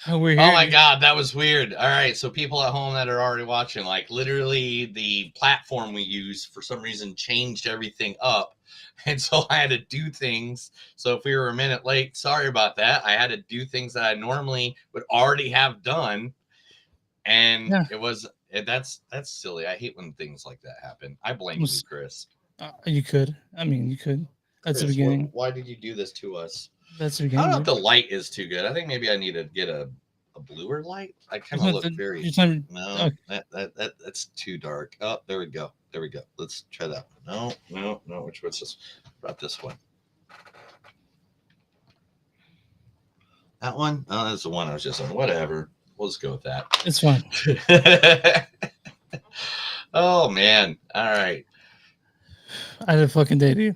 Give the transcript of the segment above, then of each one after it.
We're Oh here. my God, that was weird. All right, so people at home that are already watching, like literally the platform we use for some reason changed everything up. And so I had to do things. So if we were a minute late, sorry about that. I had to do things that I normally would already have done. And Yeah, that's silly. I hate when things like that happen. I blame you, was- Chris. you could. I mean, you could. That's the Chris, beginning. why did you do this to us? That's the I don't beginning, know if dude. the light is too good. I think maybe I need to get a bluer light. I kind There's of look nothing. very You're telling no. That's too dark. Oh, there we go. There we go. Let's try that. No. Which one's this? About this one. That one? Oh, that's the one I was just on. Whatever. We'll just go with it's fine. that. Oh man. All right. I had a fucking day, dude.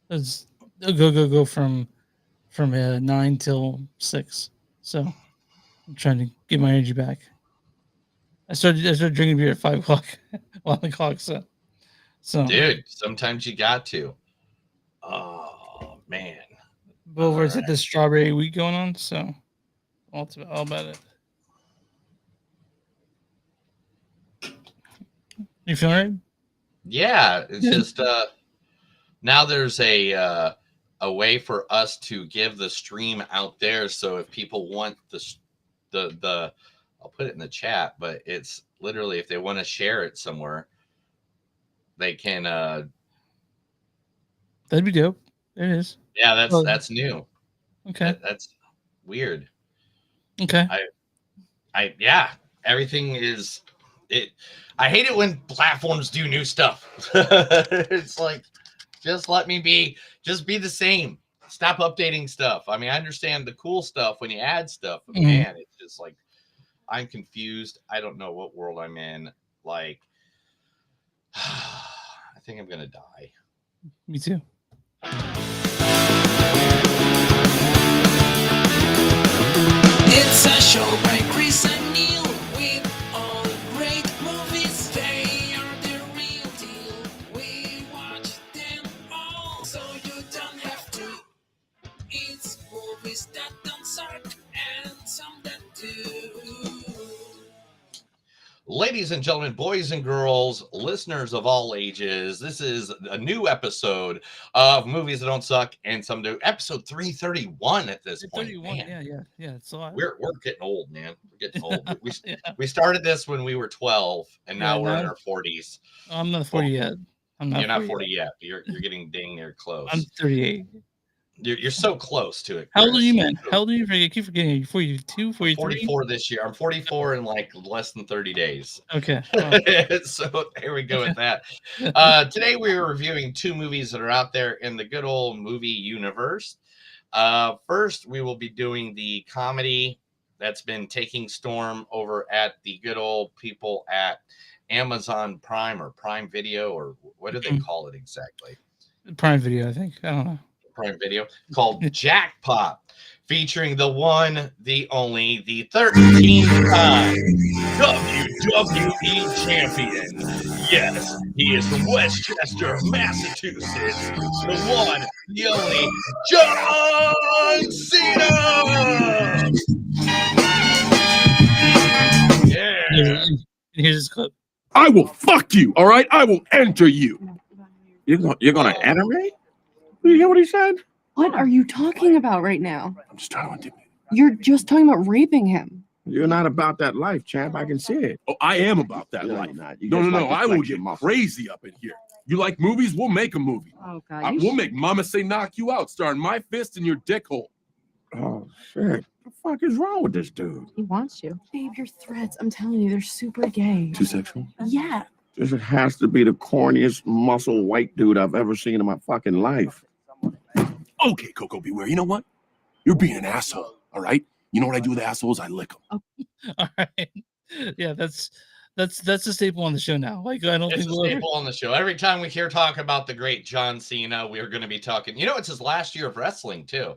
Let's go from 9 till 6. So I'm trying to get my energy back. I started drinking beer at 5 o'clock, 1 o'clock. So Dude, sometimes you got to. Oh man. but All over it's right. at this strawberry week going on. So all about it. You feeling right? Yeah, it's Yeah. just now there's a way for us to give the stream out there. So if people want the I'll put it in the chat, but it's literally if they want to share it somewhere, they can. That'd be dope. It is. Yeah, Oh, that's new. okay. That's weird. Okay. I yeah, everything is it. I hate it when platforms do new stuff. It's like just let me just be the same. Stop updating stuff. I mean, I understand the cool stuff when you add stuff, but Mhm. man, it's just like I'm confused. I don't know what world I'm in. Like, I think I'm gonna die. Me too. It's a show by Chris and Neil with all great movies. They are the real deal. We watch them all, so you don't have to. It's movies that don't suck and some that do. Ladies and gentlemen, boys and girls, listeners of all ages, this is a new episode of Movies That Don't Suck and Some Do. Episode 331 at this point. 31. Man, Yeah. It's a lot. we're getting old, man. We're getting old. Yeah. We started this when we were 12, and Yeah. now we're in Now our 40s. I'm not Well, 40 yet. I'm not you're not 40 40 yet. yet. You're getting dang near I'm close. 38. You're so close to it, How old are you, Chris. man? How old are you? I keep forgetting. Are you 42, I'm 43? 44 this year. I'm 44 in like less than 30 days. Okay. Well, So there we go okay. with that. Today we are reviewing two movies that are out there in the good old movie universe. First, we will be doing the comedy that's been taking storm over at the good old people at Amazon Prime or Prime Video, or what do they call it exactly? Prime Video, I think. I don't know. Prime Video, called JackPot, featuring the one, the only, the 13th-time WWE champion. Yes, he is from Westchester, Massachusetts. The one, the only, John Cena. Yeah. Here's this clip. I will fuck you, all right? I will enter you. You're gonna enter me? You hear what he said? What are you talking about right now? I'm just trying to. You're just talking about raping him. You're not about that life, champ. I can see it. Oh, I am about that No, life. you're not. You No, just no, like no. to I will flex your get muscles. crazy up in here. You like movies? We'll make a movie. Oh God, We'll make Mama Say Knock You Out, starring my fist in your dick hole. Oh shit! What the fuck is wrong with this dude? he wants you. Babe, your threats, I'm telling you, they're super gay. Too sexual? Yeah. This has to be the corniest muscle white dude I've ever seen in my fucking life. Okay, Coco Beware. You know what? You're being an asshole. All right. You know what I do with assholes? I lick them. All right. Yeah, that's a staple on the show now. Like I don't It's think a we'll ever. staple on the show. Every time we hear talk about the great John Cena, we're going to be talking. You know, it's his last year of wrestling, too.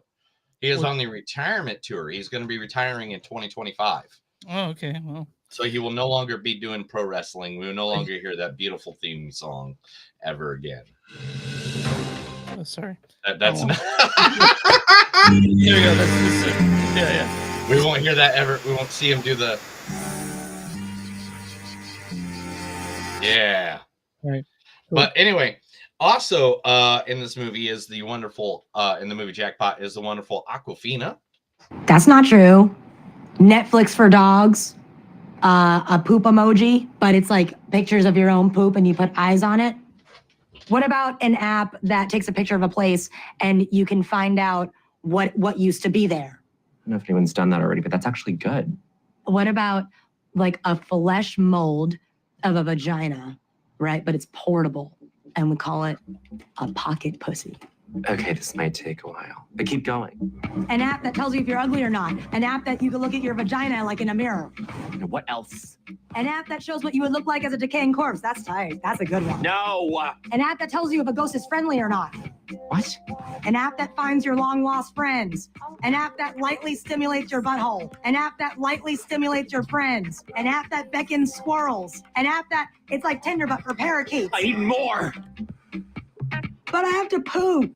He is on the retirement tour. He's going to be retiring in 2025. Oh, okay. Well, So he will no longer be doing pro wrestling. We will no longer hear that beautiful theme song ever again. oh, sorry. That's Oh. not. Here we go. That's yeah. We won't hear that ever. We won't see him do the. Yeah. Right. Cool. But anyway, also in this movie is the wonderful in the movie JackPot is the wonderful Aquafina. That's not true. Netflix for dogs, a poop emoji, but it's like pictures of your own poop and you put eyes on it. What about an app that takes a picture of a place and you can find out what used to be there? I don't know if anyone's done that already, but that's actually good. What about like a flesh mold of a vagina, right? But it's portable and we call it a pocket pussy. Okay, this might take a while, but keep going. An app that tells you if you're ugly or not. An app that you can look at your vagina like in a mirror. And what else? An app that shows what you would look like as a decaying corpse. That's tight. That's a good one. No. An app that tells you if a ghost is friendly or not. What? An app that finds your long lost friends. An app that lightly stimulates your butthole. An app that lightly stimulates your friends. An app that beckons squirrels. An app that it's like Tinder but for parakeets. I need more. But I have to poop.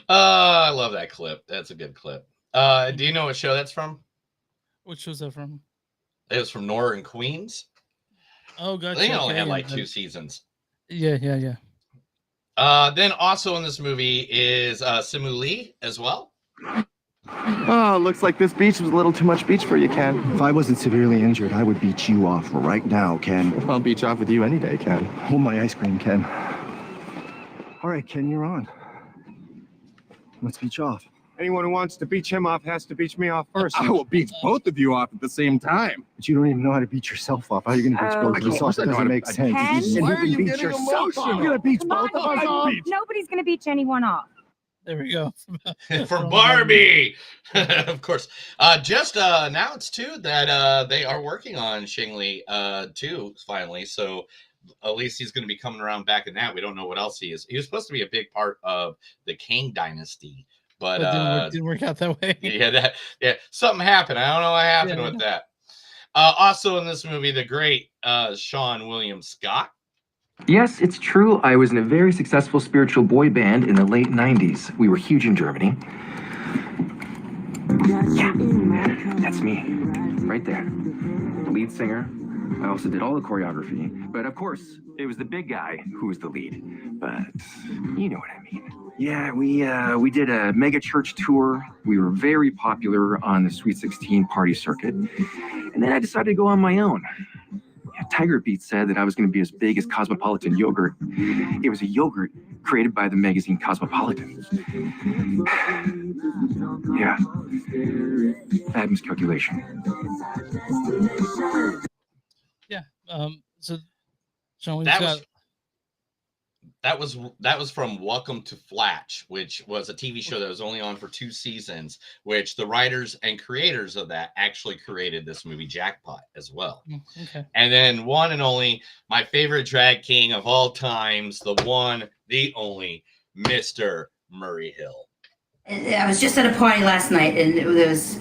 I love that clip. That's a good clip. Do you know what show that's from? What show's that from? It was from Nora and Queens. Oh, gotcha. They only okay, had like yeah. 2 seasons. Yeah. Then also in this movie is Simu Lee as well. Oh, looks like this beach was a little too much beach for you, Ken. If I wasn't severely injured, I would beat you off right now, Ken. I'll beat you off with you any day, Ken. Hold my ice cream, Ken. All right, Ken, you're on. Let's beach off. Anyone who wants to beach him off has to beach me off first. I will beat both of you off at the same time. But you don't even know how to beat yourself off. How are you going to beat both of yourself? That doesn't make sense. Ken? Why are you getting emotional? You're going to beat both of us off? Nobody's gonna beat anyone off. There we go. For Barbie, of course. Just announced too that they are working on Shingli 2 finally. So at least he's going to be coming around back in that. We don't know what else he is. He was supposed to be a big part of the Kang dynasty, but didn't work out that way. yeah, something happened. I don't know what happened with that. Also in this movie, the great Sean William Scott. Yes, it's true. I was in a very successful spiritual boy band in the late 90s. We were huge in Germany. Yeah, that's me. Right there. The lead singer. I also did all the choreography. But of course, it was the big guy who was the lead. But you know what I mean. Yeah, we did a mega church tour. We were very popular on the Sweet 16 party circuit. And then I decided to go on my own. Tiger Beat said that I was going to be as big as Cosmopolitan yogurt. It was a yogurt created by the magazine Cosmopolitan. Yeah. Bad miscalculation. Yeah. So Sean, That was from Welcome to Flatch, which was a TV show that was only on for 2 seasons, which the writers and creators of that actually created this movie JackPot as well. Okay. And then one and only, my favorite drag king of all times, the one, the only, Mr. Murray Hill. I was just at a party last night, and there was,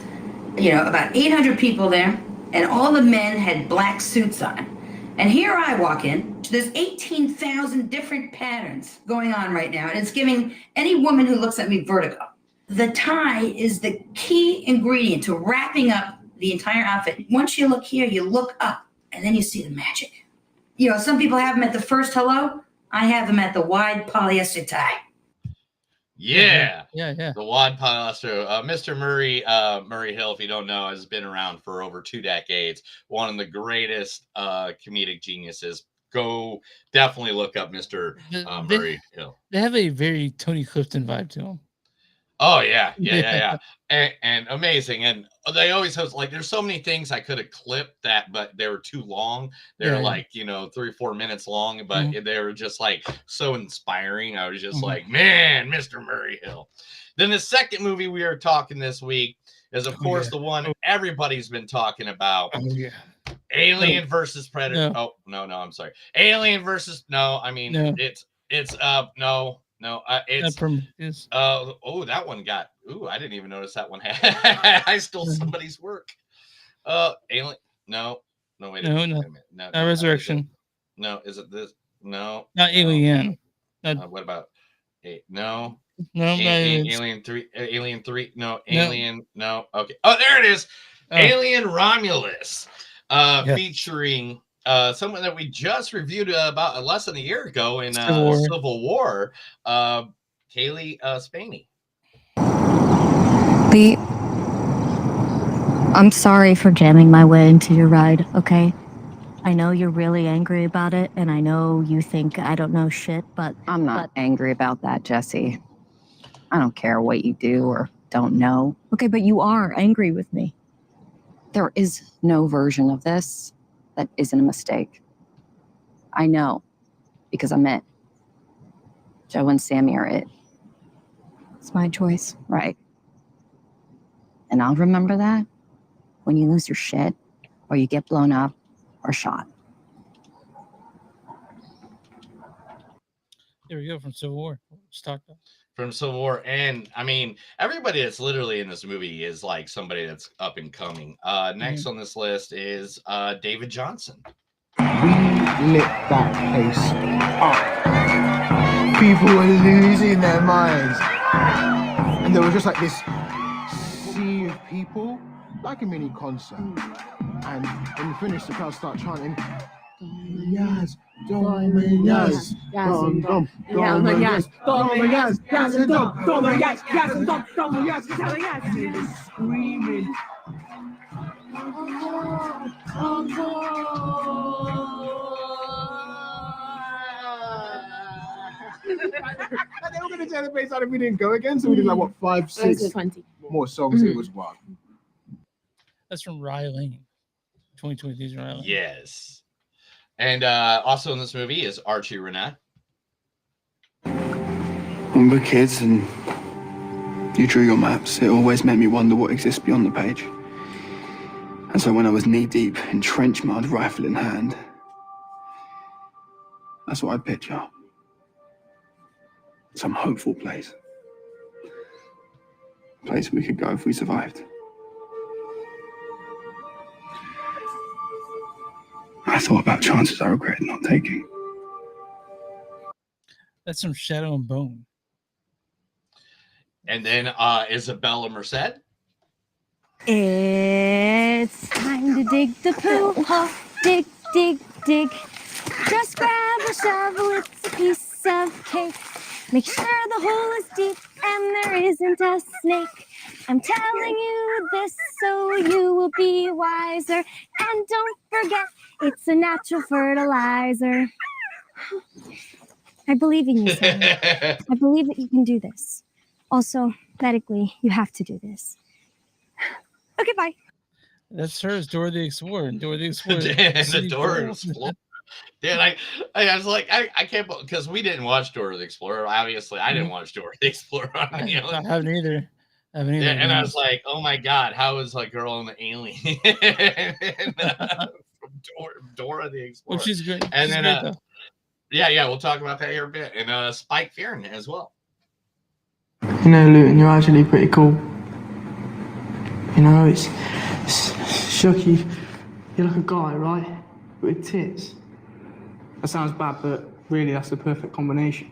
about 800 people there, and all the men had black suits on. And here I walk in, there's 18,000 different patterns going on right now, and it's giving any woman who looks at me vertigo. The tie is the key ingredient to wrapping up the entire outfit. Once you look here, you look up, and then you see the magic. Some people have them at the first hello. I have them at the wide polyester tie. Yeah. Yeah. The wad polyester. Mr. Murray Hill, if you don't know, has been around for over 2 decades. One of the greatest comedic geniuses. Go definitely look up Mr. Murray Hill. They have a very Tony Clifton vibe to them. Oh yeah. And amazing. And they always have there's so many things I could have clipped that, but they were too long. They're 3 or 4 minutes long, but they were just so inspiring. I was just man, Mr. Murray Hill. Then the second movie we are talking this week is the one everybody's been talking about. Oh yeah. Alien versus Predator. No. Oh no, I'm sorry. Alien versus it's it's that one got I didn't even notice that one had I stole somebody's work. Alien wait a minute. No, Resurrection. No, is it this? No. Not Alien. What about no? No, Alien 3. Alien 3. No, Alien. No. Okay. Oh, there it is. Alien Romulus, featuring someone that we just reviewed about less than a year ago in Civil War, Kaylee Spaney. Lee, I'm sorry for jamming my way into your ride, okay? I know you're really angry about it, and I know you think I don't know shit, but... I'm not angry about that, Jesse. I don't care what you do or don't know. Okay, but you are angry with me. There is no version of this that isn't a mistake. I know, because I'm it. Joe and Sammy are it. It's my choice. Right. And I'll remember that when you lose your shit, or you get blown up, or shot. There we go, from Civil War. Just talked about. From Civil War. And I mean, everybody that's literally in this movie is like somebody that's up and coming. Next on this list is David Johnson. We lit that place up. People were losing their minds. And there was just like this sea of people, like a mini concert. And when you finish, the crowd start chanting, Yes, Dominguez, Dom, Dom, Dominguez, Dominguez, yes, and Dom, Dominguez, yes, and Dom, Dominguez, yes, and they were screaming. They were going to tear the place out if we didn't go again, so we did like, what, 5, 6 more songs. It was wild. That's from Rye Lane. 2023's Rye Lane. Yes. And also in this movie is Archie Renette. When we were kids and you drew your maps, it always made me wonder what exists beyond the page. And so when I was knee-deep in trench mud, rifle in hand, that's what I picture. Some hopeful place. A place we could go if we survived. I thought about chances I regret not taking. That's from Shadow and Bone. And then Isabella Merced. It's time to dig the poo hole. Dig, dig, dig. Just grab a shovel, it's a piece of cake. Make sure the hole is deep and there isn't a snake. I'm telling you this so you will be wiser. And don't forget, it's a natural fertilizer. I believe in you, Sam. I believe that you can do this. Also, medically, you have to do this. Okay, bye. That's hers, Dora the Explorer. Dora the Explorer. The Dora the Explorer. Dude, I was like, I can't, because we didn't watch Dora the Explorer. Obviously, I didn't watch Dora the Explorer. I haven't either. And I was like, oh my God, how is a girl in the alien? From Dora the Explorer. Well, she's great. And she's then, great, yeah, we'll talk about that here a bit. And Spike Fearon as well. You know, Luton, you're actually pretty cool. You know, it's Shucky. You're like a guy, right? With tits. That sounds bad, but really that's the perfect combination.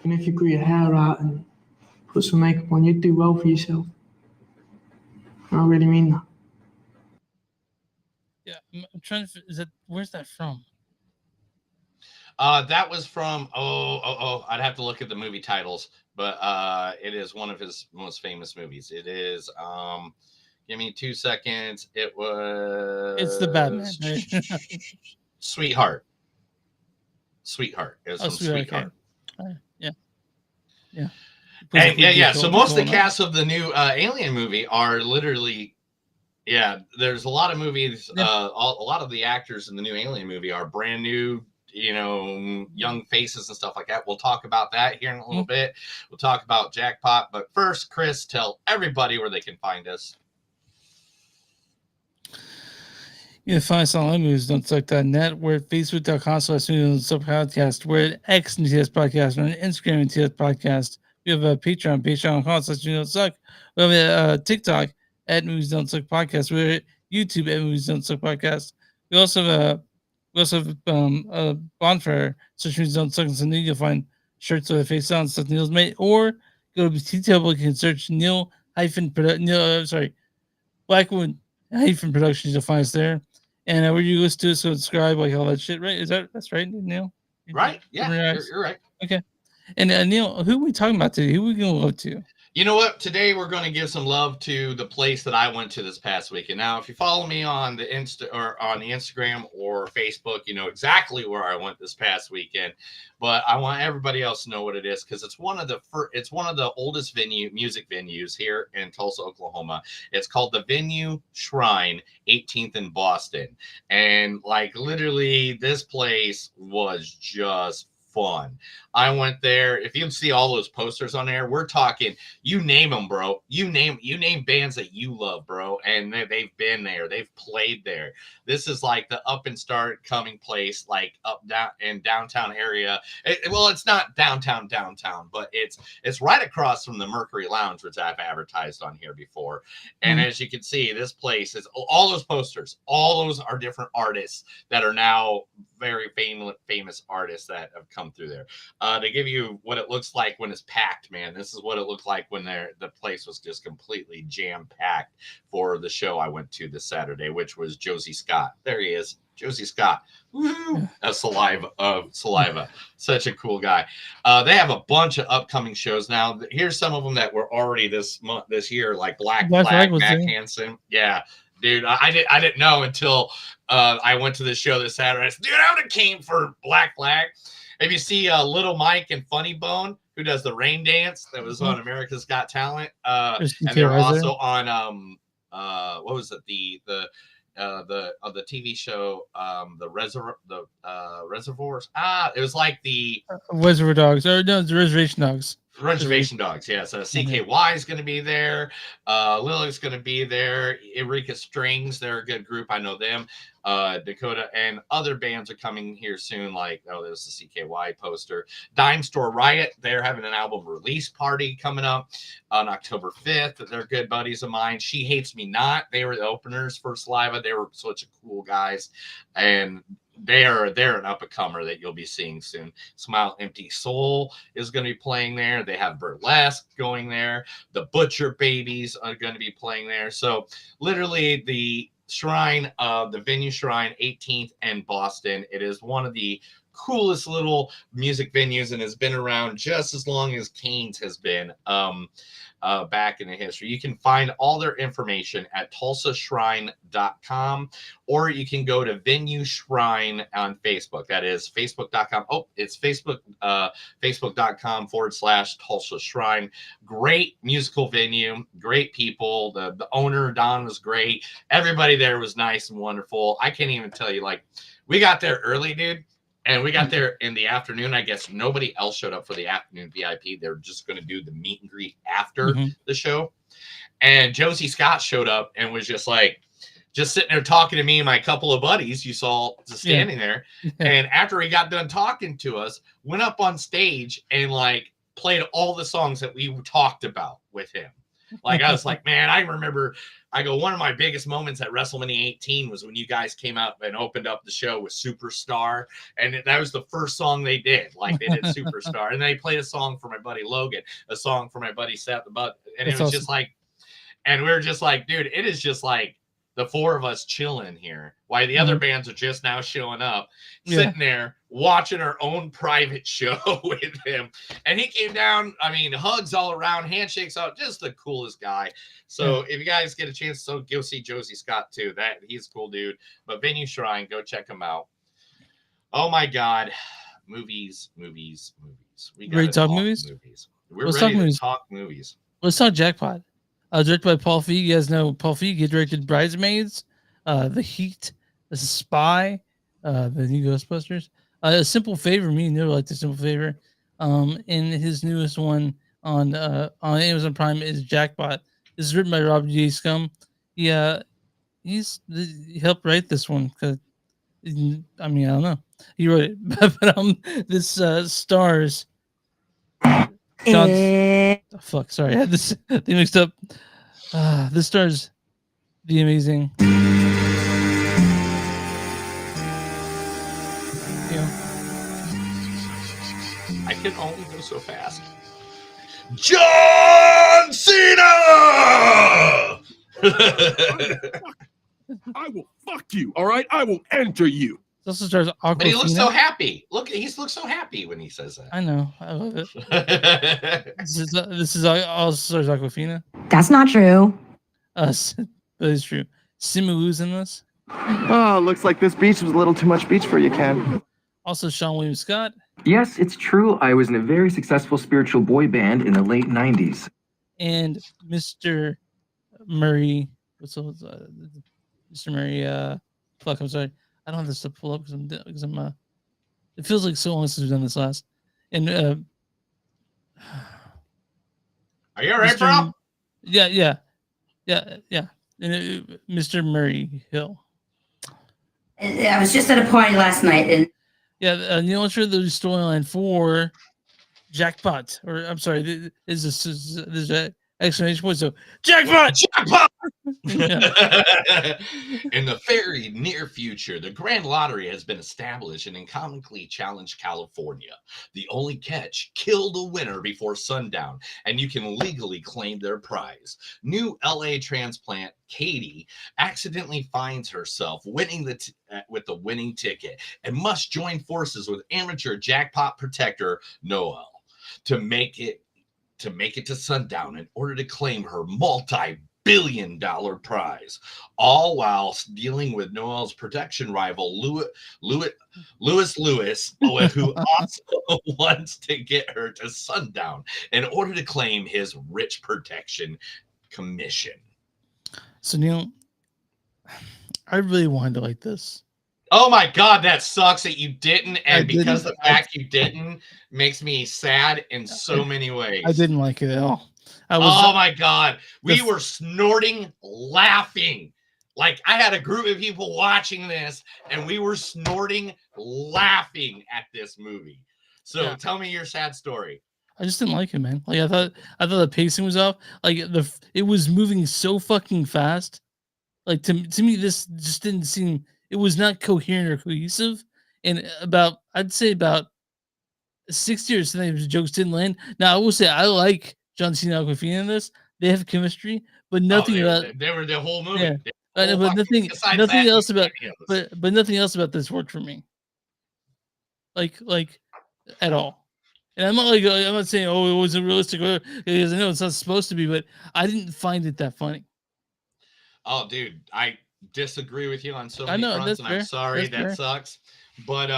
You know, if you grew your hair out and put some makeup on, you'd do well for yourself. And I really mean that. Yeah, I'm trying to. Where's that from? That was from I'd have to look at the movie titles, but it is one of his most famous movies. It is give me 2 seconds. It was It's the Batman. Sweetheart. It was from Sweetheart. Okay. Yeah. And yeah. So most of the cast of the new Alien movie are literally, there's a lot of movies. A lot of the actors in the new Alien movie are brand new, young faces and stuff like that. We'll talk about that here in a little bit. We'll talk about JackPot. But first, Chris, tell everybody where they can find us. You can find us on newsdon'tsuck.net. We're at facebook.com/newsdon'tsuck podcast. We're at X NTS Podcast. We're on Instagram NTS Podcast. We have a patreon.com/newsdon'tsuck. We have a TikTok at News Don't Suck Podcast. We're at YouTube at News Don't Suck Podcast. We also have a bonfire, search News Don't Suck, and you'll find shirts with a face on stuff Neil's made, or go to T-Table. You can search Blackwood Productions. You'll find us there. And where you listen to, subscribe, like all that shit, right? That's right, Neil? Right? Yeah, you're right. Okay. And Neil, who are we talking about today? Who are we going to love to? You know what? Today we're going to give some love to the place that I went to this past weekend. Now, if you follow me on the Instagram or Facebook, you know exactly where I went this past weekend. But I want everybody else to know what it is because it's one of the oldest music venues here in Tulsa, Oklahoma. It's called the Venue Shrine, 18th in Boston, and like literally, this place was just fun. I went there. If you see all those posters on there, we're talking, you name them, bro. You name bands that you love, bro. And they've been there. They've played there. This is like the up and start coming place, like up down in downtown area. Well, it's not downtown, but it's right across from the Mercury Lounge, which I've advertised on here before. And as you can see, this place is all those posters. All those are different artists that are now very famous artists that have come through there. To give you what it looks like when it's packed, man. This is what it looked like when the place was just completely jam-packed for the show I went to this Saturday, which was Josie Scott. There he is, Josie Scott. Woo-hoo! Saliva. Such a cool guy. They have a bunch of upcoming shows now. Here's some of them that were already this year, like Black Flag, Mac Hansen. Yeah. Dude, I didn't know until I went to the show this Saturday. I said, dude, I would have came for Black Flag. If you see Little Mike and Funny Bone, who does the rain dance that was on America's Got Talent, and they're also on what was it, the TV show, the Reservoirs. It was like the Reservoir Dogs, or no, it's Reservation Dogs. Reservation Dogs, yeah. So CKY is going to be there. Lily's going to be there. Eureka Strings, they're a good group. I know them. Dakota and other bands are coming here soon. Like, there's the CKY poster. Dime Store Riot, they're having an album release party coming up on October 5th. They're good buddies of mine. She Hates Me Not, they were the openers for Saliva. They were such a cool guys. And they're an up-and-comer that you'll be seeing soon. Smile Empty Soul is going to be playing there. They have Burlesque going there. The Butcher Babies are going to be playing there. So literally the Shrine, the Venue Shrine, 18th and Boston. It is one of the coolest little music venues and has been around just as long as Canes has been back in the history. You can find all their information at tulsashrine.com, or you can go to Venue Shrine on Facebook. That is facebook.com. It's facebook.com/Tulsa Shrine. Great musical venue, great people. The owner, Don, was great. Everybody there was nice and wonderful. I can't even tell you, like, we got there early, dude. And we got there in the afternoon. I guess nobody else showed up for the afternoon VIP. They were just going to do the meet and greet after the show. And Josie Scott showed up and was just sitting there talking to me and my couple of buddies. You saw just standing there. And after he got done talking to us, went up on stage and like played all the songs that we talked about with him. Like, I was like, man, I remember, one of my biggest moments at WrestleMania 18 was when you guys came out and opened up the show with Superstar. And that was the first song they did. Like, they did Superstar. And they played a song for my buddy Logan, a song for my buddy Seth. And it was just like, and we were just like, dude, it is just like the four of us chilling here. While the other bands are just now showing up, sitting there watching our own private show with him. And he came down, I mean, hugs all around, handshakes out, just the coolest guy. So if you guys get a chance to go see Josie Scott too, he's a cool dude. But Venue Shrine, go check him out. Oh my God. Movies. We ready to talk movies? We're ready to talk movies. Let's talk JackPot. Directed by Paul Feig. You guys know Paul Feig. He directed Bridesmaids, The Heat, The Spy, the new Ghostbusters. A Simple Favor. Me and Neil like The Simple Favor. And his newest one on Amazon Prime is JackPot. This is written by Rob J. Scum. He helped write this one because, I mean, I don't know. He wrote it, but this stars. Fuck, sorry, I had this thing mixed up. This stars The Amazing. I can only go so fast. John Cena! I will fuck you. All right, I will enter you. This also stars Aquafina. But he looks so happy. Look, he looks so happy when he says that. I know. I love it. This is also stars Aquafina. That's not true. That is true. Simu's in this. Oh, looks like this beach was a little too much beach for you, Ken. Also, Sean William Scott. Yes, it's true. I was in a very successful spiritual boy band in the late 90s. And Mr. Murray. Mr. Murray. Fuck, I'm sorry. I don't have this to pull up because I'm it feels like so long since we've done this last. And are you all right, bro? Yeah. And Mr. Murray Hill. I was just at a party last night, and you know what's the storyline for JackPot? Or I'm sorry, there's an exclamation point. So JackPot. In the very near future, the Grand Lottery has been established in uncommonly challenged California. The only catch: kill the winner before sundown, and you can legally claim their prize. New LA transplant Katie accidentally finds herself winning with the winning ticket and must join forces with amateur jackpot protector Noel to make it to sundown in order to claim her multi-billion-dollar prize, all while dealing with Noel's protection rival Lewis Lewis, who also wants to get her to sundown in order to claim his rich protection commission. So Neil, I really wanted to like this. Oh my God, that sucks that you didn't, and because the fact you didn't makes me sad in so many ways. I didn't like it at all. Oh my God, we were snorting, laughing. Like I had a group of people watching this, and we were snorting, laughing at this movie. So tell me your sad story. I just didn't like it, man. Like I thought the pacing was off. Like it was moving so fucking fast. Like to me, this just didn't seem. It was not coherent or cohesive. And I'd say about 60 or something of the jokes didn't land. Now I will say I like John Cena and Aquafina in this. They have chemistry, but nothing about. They were the whole movie. Yeah. But nothing else about. But nothing else about this worked for me. Like at all. And I'm not saying it wasn't realistic because I know it's not supposed to be, but I didn't find it that funny. Oh, dude, I disagree with you on so many fronts, and fair. I'm sorry That's fair. sucks. But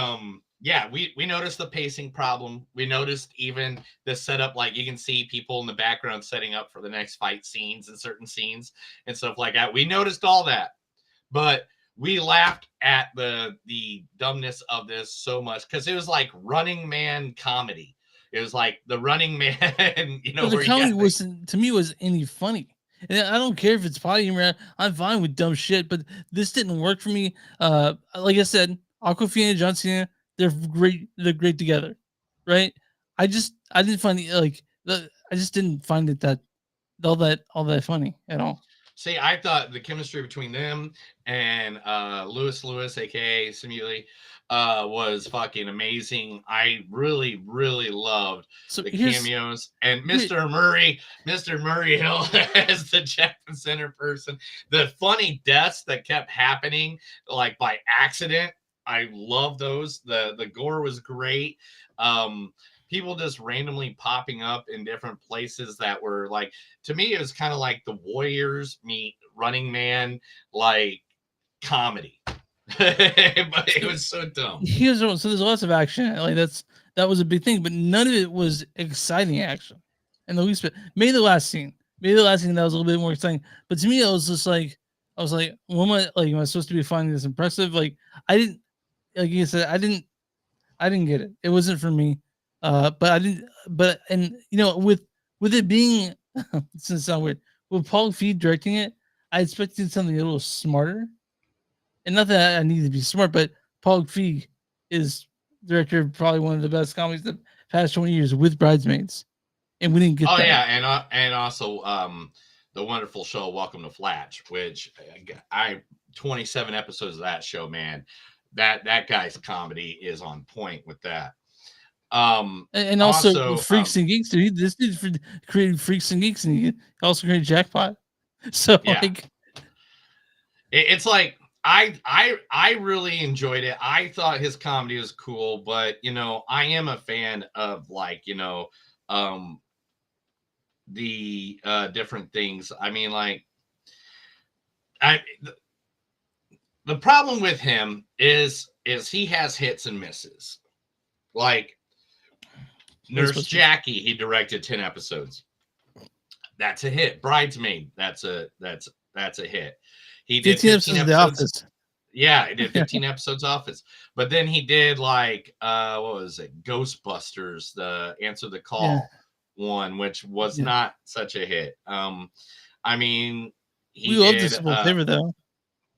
yeah, we noticed the pacing problem. We noticed even the setup, like you can see people in the background setting up for the next fight scenes and certain scenes and stuff like that. We noticed all that, but we laughed at the dumbness of this so much because it was like Running Man comedy. It was like the Running Man, you know. But the comedy wasn't any funny. And I don't care if it's potty humor. I'm fine with dumb shit, but this didn't work for me. Like I said, Aquafina and John Cena, they're great. They're great together, right? I didn't find it I just didn't find it that all that funny at all. See, I thought the chemistry between them and Lewis, aka Simuli, was fucking amazing. I really, really loved the cameos. And Mr. Murray Hill as the Jackson Center person. The funny deaths that kept happening, like by accident. I love those. The gore was great. People just randomly popping up in different places that were like, to me, it was kind of like the Warriors meet Running Man, like comedy. But it was so dumb. So there's lots of action. Like that was a big thing, but none of it was exciting action. And the least bit, maybe the last scene that was a little bit more exciting. But to me, I was like, what am I supposed to be finding this impressive? Like I didn't, like you said, I didn't get it. It wasn't for me. And you know, with it being, this doesn't sound weird, with Paul Feig directing it, I expected something a little smarter. And not that I need to be smart, but Paul Feig is director of probably one of the best comedies the past 20 years with Bridesmaids, and we didn't get that. Oh yeah, and also the wonderful show Welcome to Flatch, which I 27 episodes of that show, man. That guy's comedy is on point with that. And also, Freaks and Geeks. Dude, this dude created Freaks and Geeks, and he also created JackPot. So Yeah. like, it's like I really enjoyed it. I thought his comedy was cool, but you know, I am a fan of like, you know, the different things. I mean, like, the problem with him is he has hits and misses. Like Nurse Jackie, he directed 10 episodes. That's a hit. Bridesmaid, that's a hit. He did 15 episodes. The Office. Yeah, he did 15 episodes Office. But then he did like what was it? Ghostbusters, the Answer the Call one, which was not such a hit. I mean, we love the Simple Favor though.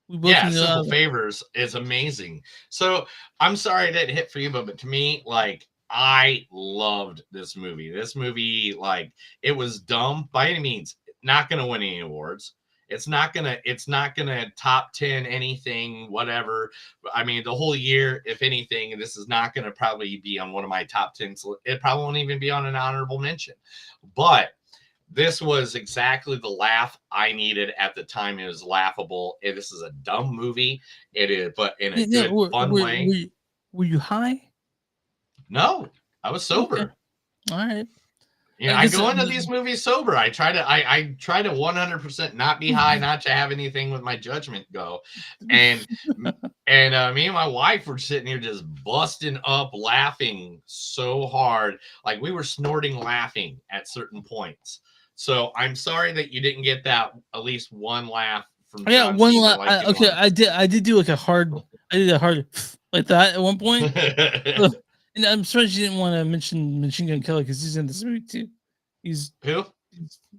Simple Favors is amazing. So I'm sorry it didn't hit for you, but to me, like, I loved this movie. This movie, like, it was dumb by any means. Not going to win any awards. It's not gonna top 10 anything, whatever. I mean, the whole year, if anything, this is not gonna probably be on one of my top 10. So it probably won't even be on an honorable mention. But this was exactly the laugh I needed at the time. It was laughable. This is a dumb movie. It is, but in a good, fun way. Were you high? No, I was sober. Okay. All right. Yeah, I go into these movies sober. I try to 100% not be high, not to have anything with my judgment go. And me and my wife were sitting here just busting up laughing so hard. Like we were snorting laughing at certain points. So I'm sorry that you didn't get that at least one laugh from John one Cena laugh. like Okay, I did do like a hard like that at one point. And I'm surprised you didn't want to mention Machine Gun Kelly because he's in this movie too. He's who?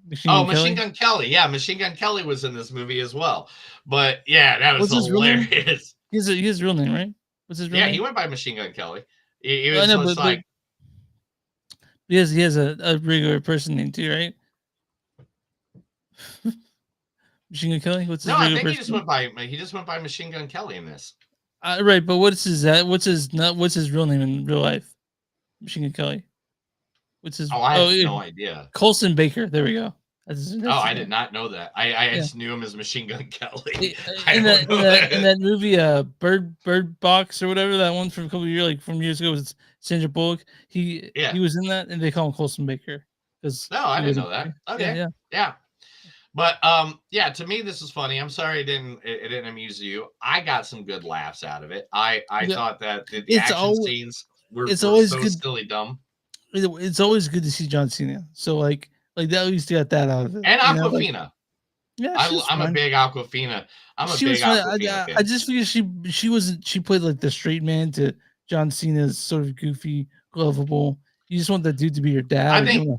Machine Gun Kelly. Yeah, Machine Gun Kelly was in this movie as well. But yeah, that was hilarious. He has his real name, right? What's his real name? Yeah, he went by Machine Gun Kelly. He was like he has a regular person name too, right? Machine Gun Kelly. What's his no? I regular think person? he just went by Machine Gun Kelly in this. Right, but what's his real name in real life? Machine Gun Kelly. What's his? I have no idea. Colson Baker. There we go. That's I did not know that. I just knew him as Machine Gun Kelly. In that movie, Bird Box or whatever, that one from a couple of years, like from years ago, was Sandra Bullock. He was in that, and they call him Colson Baker. No, I didn't know that. Okay, yeah. But to me this is funny. I'm sorry it didn't amuse you. I got some good laughs out of it. I thought that the action scenes were so silly dumb. It's always good to see John Cena. So like that, at least got that out of it. And Awkwafina. I'm a big Awkwafina. fan. I just figured she played like the straight man to John Cena's sort of goofy, lovable. You just want that dude to be your dad. I think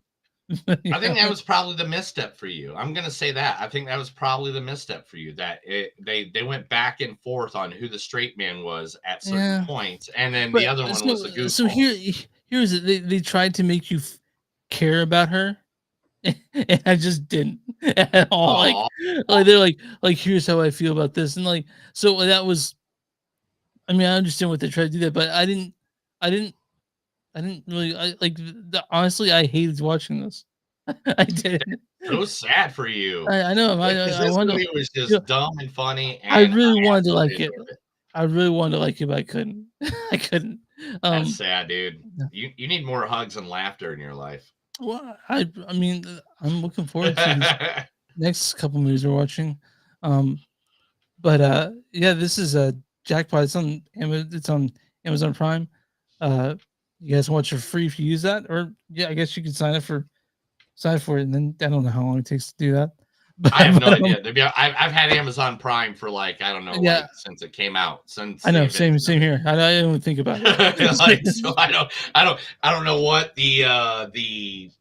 that was probably the misstep for you. I'm gonna say that. I think that was probably the misstep for you. That they went back and forth on who the straight man was at certain points, and then the other one was the goofball. So here's it. They tried to make you care about her, and I just didn't at all. Like they're like here's how I feel about this, and like so that was. I mean, I understand what they tried to do that, but I didn't really honestly. I hated watching this. I did. It was sad for you. I know. This movie was just dumb and funny. And I really wanted to like it. I really wanted to like it, but I couldn't. I couldn't. That's sad, dude. You need more hugs and laughter in your life. Well, I mean, I'm looking forward to these next couple movies we're watching. But this is a JackPot. It's on Amazon Prime. You guys watch it for free if you use that, or I guess you could sign up for it, and then I don't know how long it takes to do that. But, I have no idea. I've had Amazon Prime for like I don't know, like, since it came out. I know, same here. I don't even think about it. So I don't know what the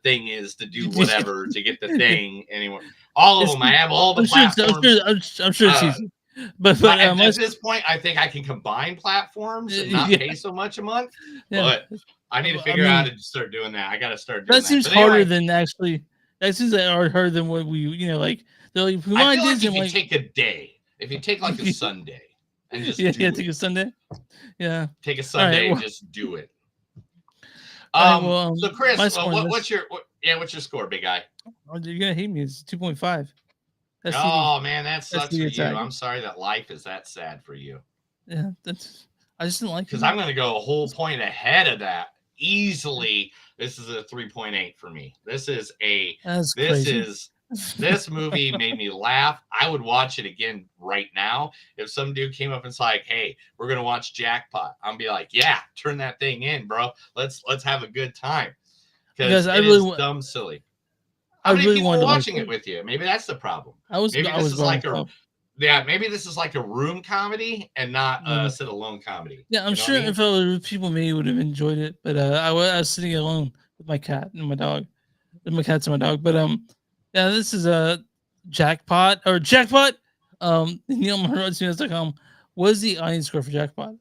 thing is to do whatever to get the thing anymore. All of them, I have all the platforms. I'm sure it's easy. But at this point, I think I can combine platforms and not pay so much a month. But I need to figure out how to start doing that. I got to start doing that. That seems harder than actually. That seems harder than what we, like. They're like, I feel like if you take a day, if you take like a Sunday and just take a Sunday, take a Sunday and just do it. So Chris, my score on what's your score, big guy? you're gonna hate me. It's 2.5. Oh man, that sucks for STD you. attack. I'm sorry that life is that sad for you. Yeah, I just didn't like it. Because I'm gonna go a whole point ahead of that easily. This is a 3.8 for me. This movie made me laugh. I would watch it again right now. If some dude came up and was like, "Hey, we're gonna watch JackPot," I'm be like, "Yeah, turn that thing in, bro. Let's have a good time." Because it is dumb silly. How many people watching it with you? Maybe that's the problem. Maybe this is like a room comedy and not a sit alone comedy. Yeah, I'm sure if other people maybe would have enjoyed it, but I was sitting alone with my cat and my dog, with my cats and my dog. But yeah, this is a JackPot. Neil.com. What is the audience score for JackPot?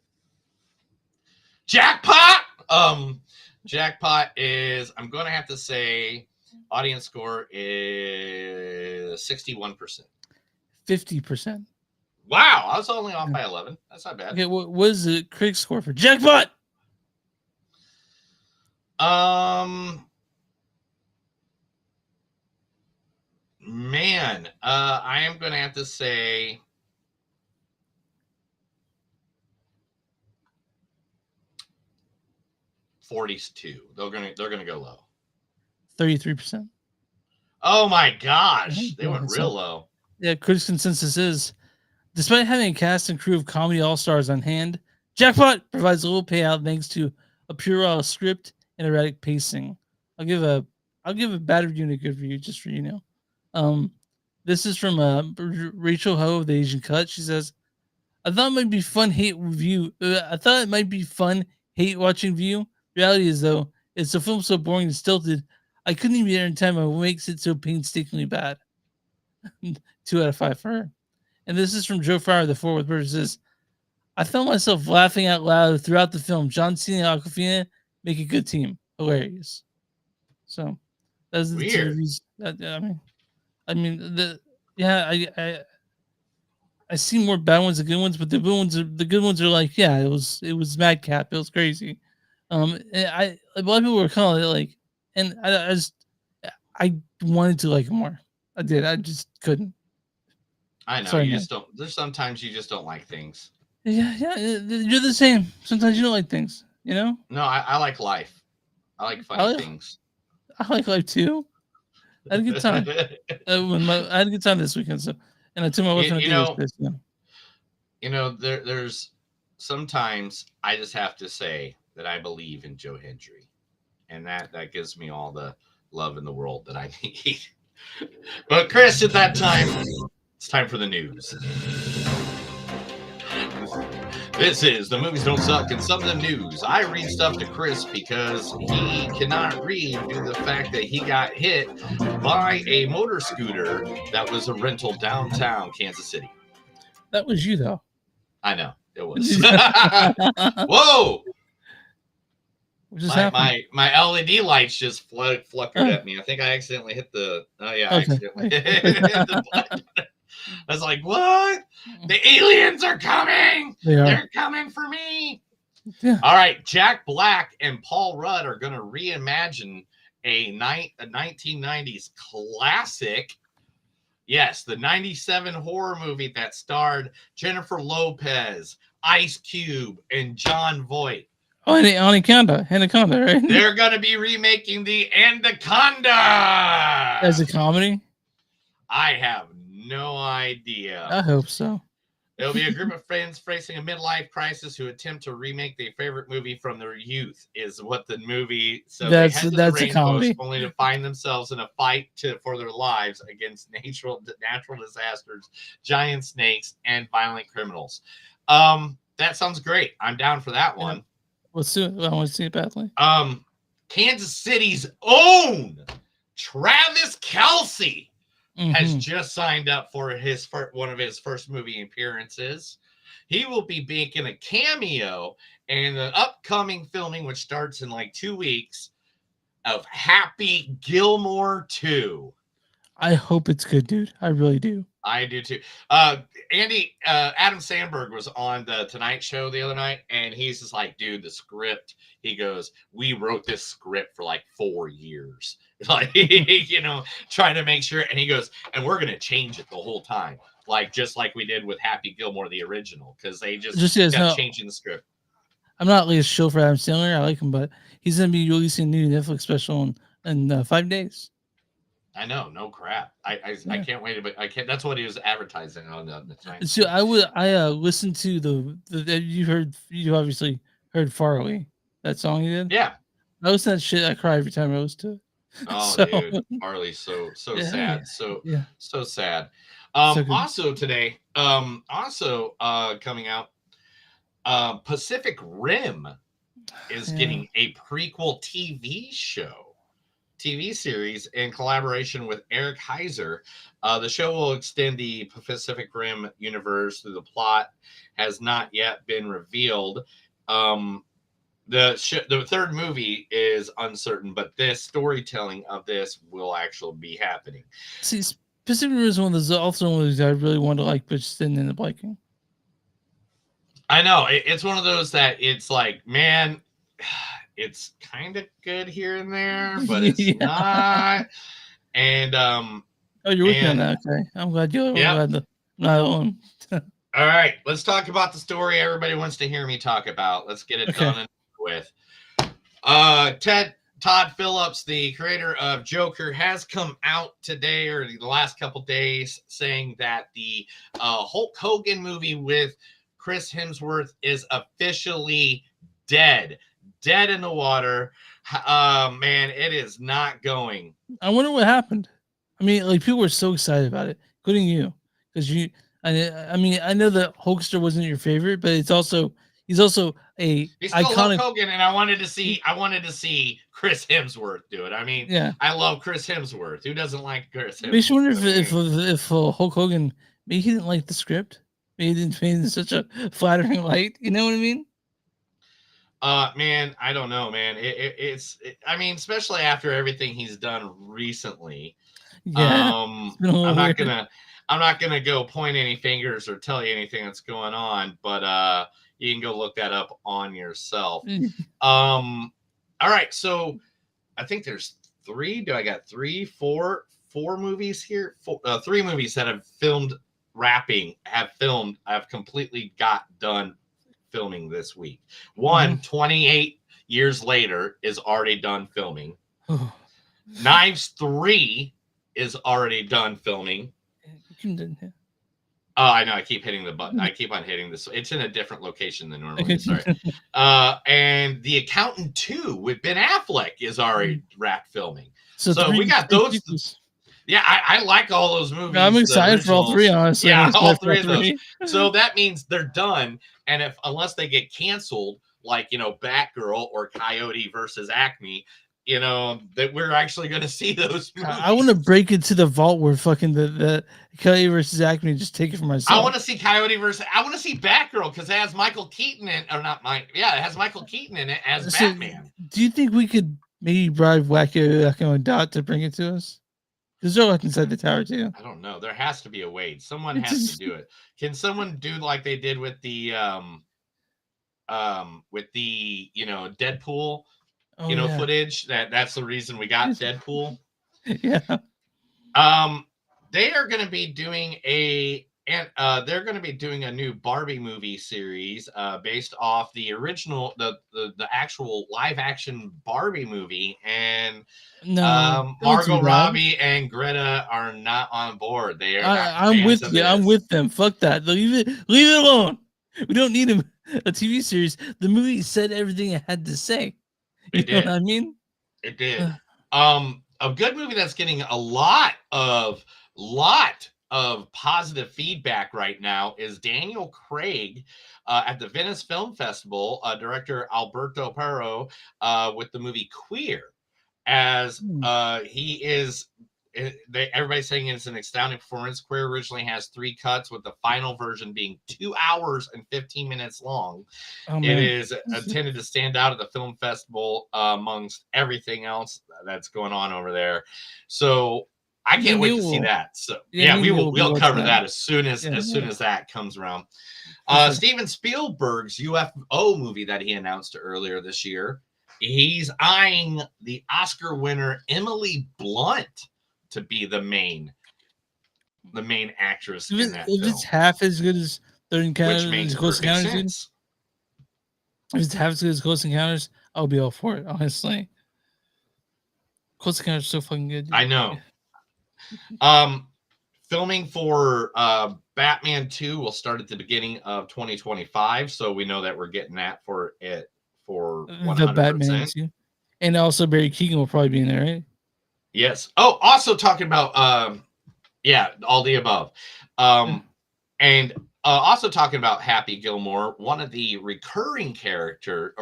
JackPot is, I'm going to have to say, audience score is 61%. 50%. Wow, I was only off by 11. That's not bad. Okay, what is the critic score for JackPot? Man, I am going to have to say 42. They're gonna go low. 33%. Oh my gosh, they went real low. Yeah, critics' consensus is, despite having a cast and crew of comedy all-stars on hand, JackPot provides a little payout thanks to a puerile script and erratic pacing. I'll give a bad review and a good review just for you know. This is from Rachel Ho of the Asian Cut. She says, I thought it might be fun hate watching view. Reality is though, it's a film so boring and stilted, I couldn't even get in time on what makes it so painstakingly bad. 2 out of 5 for her. And this is from Joe Fryer, the Fort Worth Bird. Says, I found myself laughing out loud throughout the film. John Cena and Awkwafina make a good team. Hilarious. So those are the two reviews. I see more bad ones than good ones, but the good ones are like, yeah, it was madcap. It was crazy. And a lot of people were kind of like, and I wanted to like it more. I did. I just couldn't. I know. Sorry, you man. just don't. There's sometimes you just don't like things. Yeah. You're the same. Sometimes you don't like things. You know. No, I like life. I like funny things. I like life too. I had a good time. I had a good time this weekend. So, and I took my wife on a date. You know, there's sometimes I just have to say that I believe in Joe Hendry, and that gives me all the love in the world that I need. But Chris, at that time, it's time for the news. This is The Movies Don't Suck and Some of the News. I read stuff to Chris because he cannot read due to the fact that he got hit by a motor scooter that was a rental downtown Kansas City. That was you, though. I know. It was. Whoa! My LED lights just flickered at me. I think I accidentally hit the... Oh, yeah. I accidentally hit the button. I was like, what? The aliens are coming. They're coming for me. Yeah. All right. Jack Black and Paul Rudd are going to reimagine a 1990s classic. Yes, the 97 horror movie that starred Jennifer Lopez, Ice Cube, and John Voight. Oh, Anaconda, right? They're going to be remaking the Anaconda. As a comedy? I have no idea. I hope so. It'll be a group of friends facing a midlife crisis who attempt to remake their favorite movie from their youth, is what the movie. So that's they head to the a comedy. Only to find themselves in a fight for their lives against natural disasters, giant snakes, and violent criminals. That sounds great. I'm down for that one. Let's do it. I want to see it badly. Kansas City's own Travis Kelce has just signed up for one of his first movie appearances. He will be making a cameo in the upcoming filming, which starts in like 2 weeks, of Happy Gilmore 2. I hope it's good, dude. I really do. I do too. Adam Sandberg was on the Tonight Show the other night, and he's just like, dude, the script. He goes, we wrote this script for like 4 years, like trying to make sure. And he goes, and we're gonna change it the whole time, like just like we did with Happy Gilmore, the original, because they just kept changing the script. I'm not like a show for Adam Sandler. I like him, but he's gonna be releasing a new Netflix special in 5 days. I know, no crap. I can't wait. But I can't. That's what he was advertising on the Tonight So Show. I listened to the you obviously heard Far Away, that song he did. Yeah. I listen to that shit. I cry every time I listen to it. Oh, So, dude, Harley's so yeah, sad, yeah. so sad. So good. Also today, coming out, Pacific Rim is getting a prequel TV series in collaboration with Eric Heiser. The show will extend the Pacific Rim universe. The plot has not yet been revealed. The third movie is uncertain, but this storytelling of this will actually be happening. See, Pacific Rim is one of those I really want to like, but just didn't end up liking. I know it's one of those that it's like, man, it's kind of good here and there, but it's not. And you're working on that. Okay, I'm glad you're glad the not alone. All right, let's talk about the story everybody wants to hear me talk about. Let's get it done and with. Todd Phillips, the creator of Joker, has come out today or the last couple days saying that the Hulk Hogan movie with Chris Hemsworth is officially dead in the water. Man, it is not going. I wonder what happened. I mean, like, people were so excited about it, including you, because I mean, I know that Hulkster wasn't your favorite, but he's also He's still iconic. Hulk Hogan, and I wanted to see Chris Hemsworth do it. I mean, I love Chris Hemsworth. Who doesn't like Chris Hemsworth? Makes you wonder if Hulk Hogan, maybe he didn't like the script. Maybe he didn't paint it in such a flattering light. You know what I mean? Man, I don't know, man. I mean, especially after everything he's done recently. Yeah. I'm not gonna go point any fingers or tell you anything that's going on, but you can go look that up on yourself. All right, so I think there's 3. Do I got 3, 4 movies here? 3 movies that have completely got done filming this week. One, 28 years later, is already done filming. Knives 3 is already done filming. Oh, I know. I keep hitting the button. I keep on hitting this. It's in a different location than normally. Sorry. And The Accountant 2 with Ben Affleck is already wrapped filming. So we got those. Yeah, I like all those movies. I'm excited for all 3, honestly. Yeah, all 3 of those. So that means they're done. And unless they get canceled, like, Batgirl or Coyote versus Acme, that we're actually going to see those movies. I want to break into the vault where fucking the Coyote versus Acme, just take it for myself. I want to see Coyote versus. I want to see Batgirl because it has Michael Keaton in, or not Mike. Yeah, it has Michael Keaton in it as Batman. Do you think we could maybe bribe Wacko Dot to bring it to us? Because they're like inside the tower too. I don't know. There has to be a way. Someone has to do it. Can someone do like they did with the Deadpool? Footage that's the reason we got Deadpool. Yeah. They are going to be doing a new Barbie movie series based off the original the actual live action Barbie movie, and Margot Robbie and Greta are not on board. They are I'm with you. I'm with them. Fuck that. Leave it alone. We don't need a TV series. The movie said everything it had to say. You know what I mean? It did. A good movie that's getting a lot of positive feedback right now is Daniel Craig at the Venice Film Festival. Director Alberto Pero with the movie Queer, as he is. Everybody's saying it's an astounding performance. Queer originally has 3 cuts, with the final version being 2 hours and 15 minutes long. It is intended to stand out at the film festival amongst everything else that's going on over there. So I can't wait Neil to see will. that. So Yeah, me and Neil will be we'll watching cover that. that as soon as Yeah. that comes around. For sure. Steven Spielberg's UFO movie that he announced earlier this year. He's eyeing the Oscar winner Emily Blunt to be the main actress in that If film, it's half as good as Third Encounters, which makes Close perfect Encounters, dude, sense. if it's half as good as Close Encounters, I'll be all for it. Honestly, Close Encounters is so fucking good. Dude. I know. Filming for Batman 2 will start at the beginning of 2025, so we know that we're getting that for 100%. The Batman too, and also Barry Keoghan will probably be in there, right? Yes. Oh, also talking about all the above. And also talking about Happy Gilmore, one of the recurring characters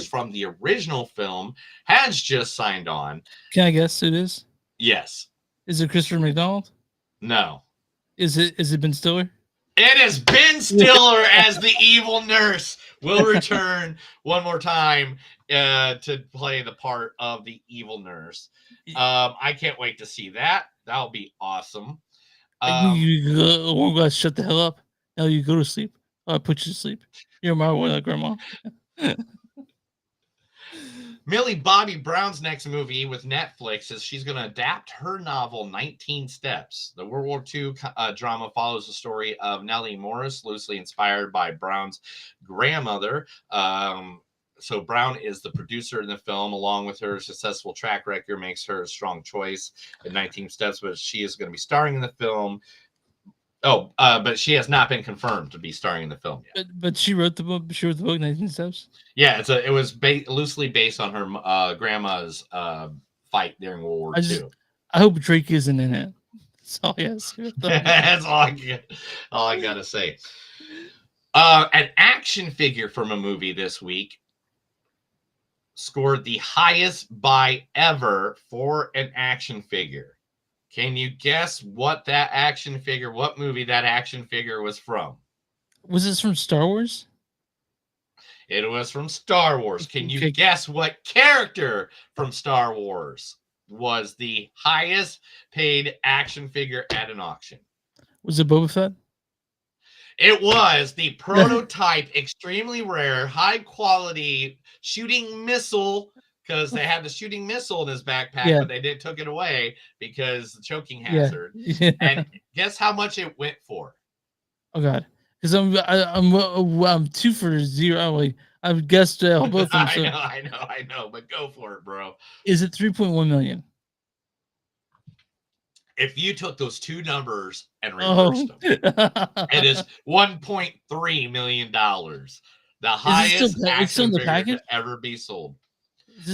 from the original film has just signed on. Can I guess who it is? Yes. Is it Christopher McDonald? No. Is it Ben Stiller? It is Ben Stiller as the evil nurse. Will return one more time to play the part of the evil nurse. I can't wait to see that. That'll be awesome. You go shut the hell up. Now you go to sleep. I'll put you to sleep. You're my one, grandma. Millie Bobby Brown's next movie with Netflix is she's going to adapt her novel 19 Steps. The World War II drama follows the story of Nellie Morris, loosely inspired by Brown's grandmother. So Brown is the producer in the film, along with her successful track record, makes her a strong choice in 19 Steps, but she is going to be starring in the film. But she has not been confirmed to be starring in the film yet. But she wrote the book. She wrote the book 19 Steps. Yeah, it was loosely based on her grandma's fight during World War II. I hope Drake isn't in it. That's all he has. That's all I gotta say. An action figure from a movie this week scored the highest buy ever for an action figure. Can you guess what movie that action figure was from? Was this from Star Wars? It was from Star Wars. Can you guess what character from Star Wars was the highest paid action figure at an auction? Was it Boba Fett? It was the prototype, extremely rare, high quality shooting missile, because they had the shooting missile in his backpack, but they took it away because the choking hazard. Yeah. And guess how much it went for? Oh God, because I'm 2 for 0. I've guessed both of them. So. I know, but go for it, bro. Is it 3.1 million? If you took those two numbers and reversed them, it is $1.3 million. The highest action figure to ever be sold.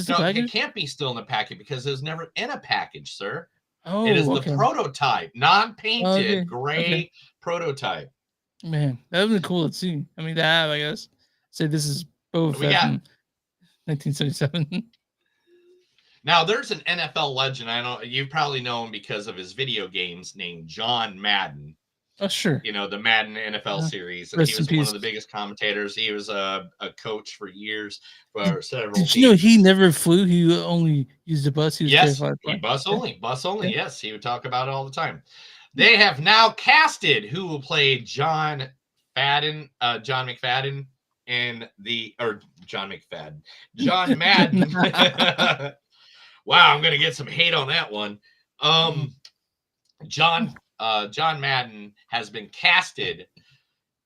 No, it can't be still in the package because it was never in a package, sir. Oh, it is the prototype, non-painted, gray prototype. Man, that would be cool to see. I mean, to have, I guess. Say this is Boba Fett in 1977. Now, there's an NFL legend. You probably know him because of his video games named John Madden. Oh, sure. You know, the Madden NFL series. And he was one of the biggest commentators. He was a coach for years for several Did you know he never flew? He only used a bus. He was bus only. Yeah. Yes, he would talk about it all the time. They have now casted who will play John McFadden John Madden. Wow, I'm gonna get some hate on that one. John Madden has been casted.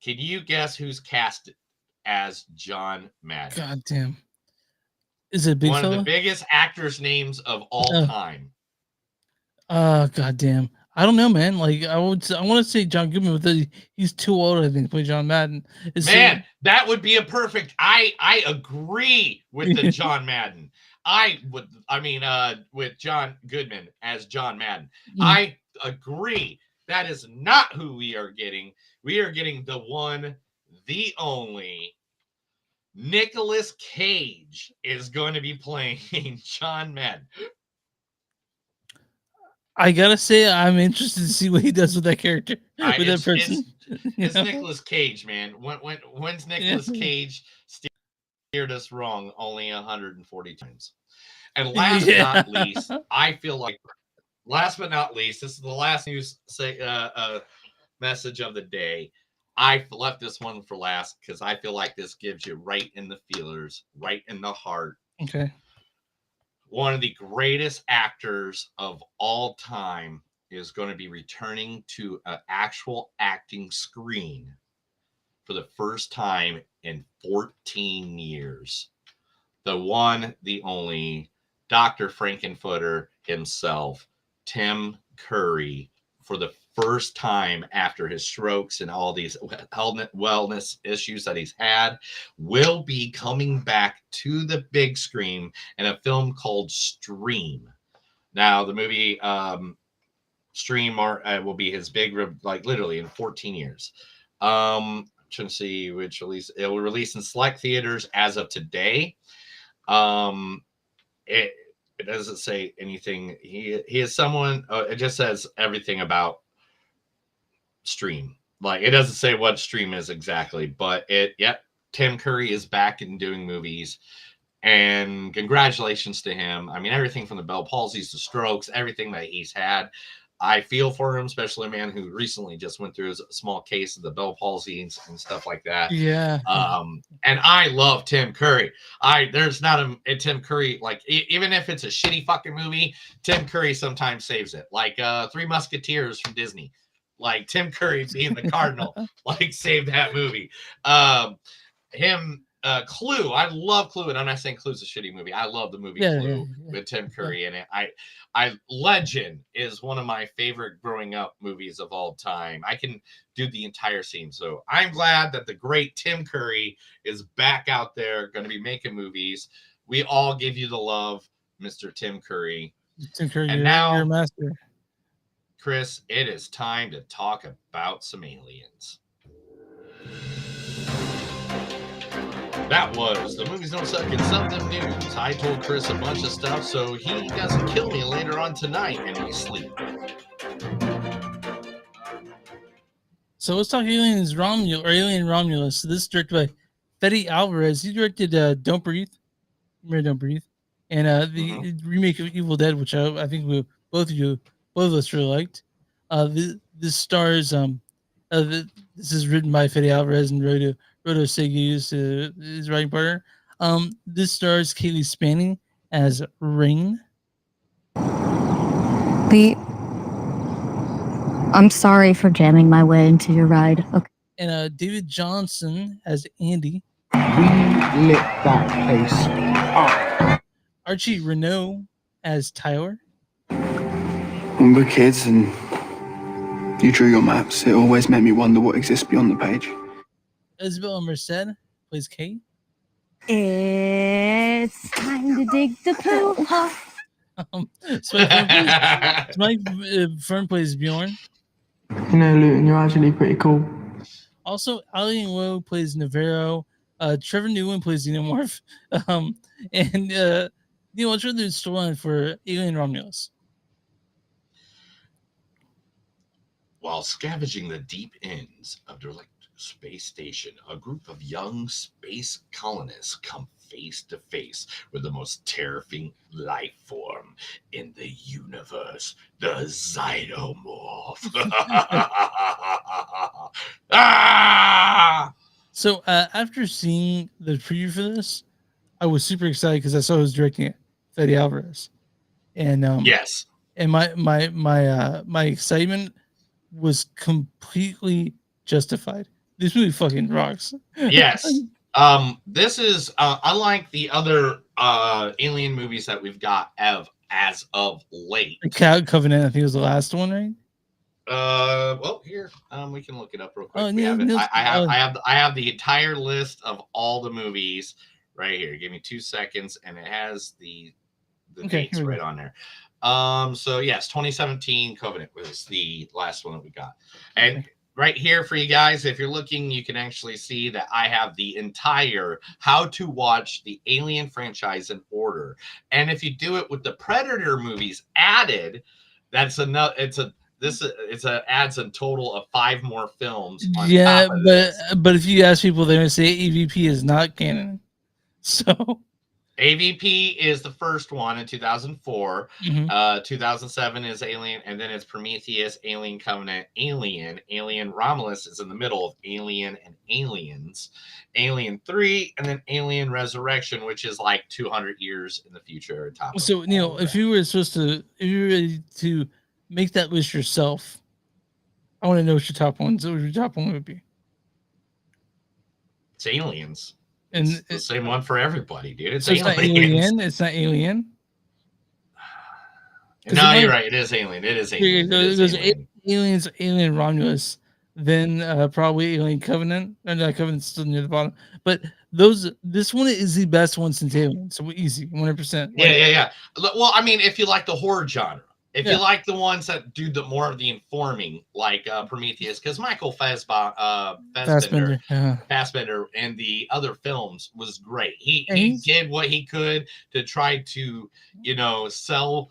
Can you guess who's cast as John Madden? God damn. Is it big one fella? of the biggest actors' names of all time? God damn. I don't know, man. Like I want to say John Goodman, but he's too old, I think, to play John Madden. That would be a perfect. I agree with the John Madden. With John Goodman as John Madden. I agree. That is not who we are getting. We are getting the one, the only. Nicolas Cage is going to be playing John Madden. I gotta say, I'm interested to see what he does with that character, with that person. It's Nicolas Cage, man. When's Nicolas Cage steered us wrong only 140 times? And last but not least, I feel like last but not least, this is the last news message of the day. I left this one for last because I feel like this gives you right in the feelers, right in the heart. Okay. One of the greatest actors of all time is going to be returning to an actual acting screen for the first time in 14 years. The one, the only, Dr. Frankenfooter himself, Tim Curry, for the first time after his strokes and all these wellness issues that he's had, will be coming back to the big screen in a film called Stream. Now, the movie Stream will be his big, like literally in 14 years. Trying to see which release. It will release in select theaters as of today. It doesn't say anything. He is someone. It just says everything about Stream. Like, it doesn't say what Stream is exactly, but Tim Curry is back and doing movies, and congratulations to him. I mean, everything from the Bell palsies to strokes, everything that he's had. I feel for him, especially a man who recently just went through a small case of the Bell palsy and stuff like that. Yeah. And I love Tim Curry. There's not a Tim Curry, like, even if it's a shitty fucking movie, Tim Curry sometimes saves it. Like Three Musketeers from Disney. Like, Tim Curry being the Cardinal, like, saved that movie. Clue. I love Clue, and I'm not saying Clue's a shitty movie. I love the movie Clue with Tim Curry in it. Legend is one of my favorite growing up movies of all time. I can do the entire scene. So I'm glad that the great Tim Curry is back out there, going to be making movies. We all give you the love, Mr. Tim Curry. Tim Curry, and now, you're a master. Chris, it is time to talk about some aliens. That was the Movies Don't Suck in Something News. I told Chris a bunch of stuff so he doesn't kill me later on tonight and we sleep. So let's talk Alien Romulus. So this is directed by Fede Alvarez. He directed Don't Breathe. Remember Don't Breathe? And the remake of Evil Dead, which I think both of us really liked. This stars this is written by Fede Alvarez and Rodo Segues, his writing partner. This stars Kaylee Spaney as Rain. I'm sorry for jamming my way into your ride. Okay. And David Johnson as Andy. We lit that place up. Archie Renault as Tyler. When we were kids and you drew your maps, it always made me wonder what exists beyond the page. Isabella Merced plays Kate. It's time to dig the poo. Spike Fern plays Bjorn. You know, Luton, you're actually pretty cool. Also, Ali Lowe plays Navarro. Trevor Newman plays Xenomorph. And what's really the storyline for Alien Romulus? While scavenging the deep ends of the space station, a group of young space colonists come face to face with the most terrifying life form in the universe, the Xenomorph. So after seeing the preview for this, I was super excited because I saw who was directing it, Fede Alvarez, and yes, and my excitement was completely justified. This movie fucking rocks. Yes. This is unlike the other alien movies that we've got as of late. The Covenant, I think, was the last one, right? Well, here we can look it up real quick. I have the entire list of all the movies right here. Give me 2 seconds, and it has the dates right on there. So yes, 2017 Covenant was the last one that we got, and right here for you guys, if you're looking, you can actually see that I have the entire how to watch the Alien franchise in order. And if you do it with the Predator movies added, that's another. Adds a total of 5 more films. Yeah, but if you ask people, they're gonna say EVP is not canon. So AVP is the first one in 2004. Mhm. 2007 is Alien, and then it's Prometheus, Alien Covenant, Alien Romulus is in the middle of Alien and Aliens, Alien 3, and then Alien Resurrection, which is like 200 years in the future. Top of So Neil, if you were supposed to, if you were ready to make that list yourself, I want to know what your top ones. What your top one would be. it's Aliens. And It's the same one for everybody, dude. It's so it's not Aliens. Alien. It's not Alien. No, you're right. It is Alien. It is Alien. It is There's Alien. Aliens, Alien Romulus, then probably Alien Covenant, and Covenant's still near the bottom. But this one is the best one since Alien, so easy, 100%. Yeah. Well, I mean, if you like the horror genre, if Yeah. you like the ones that do the more of the informing, like Prometheus, because Michael Fassbender in the other films was great. He did what he could to try to, sell.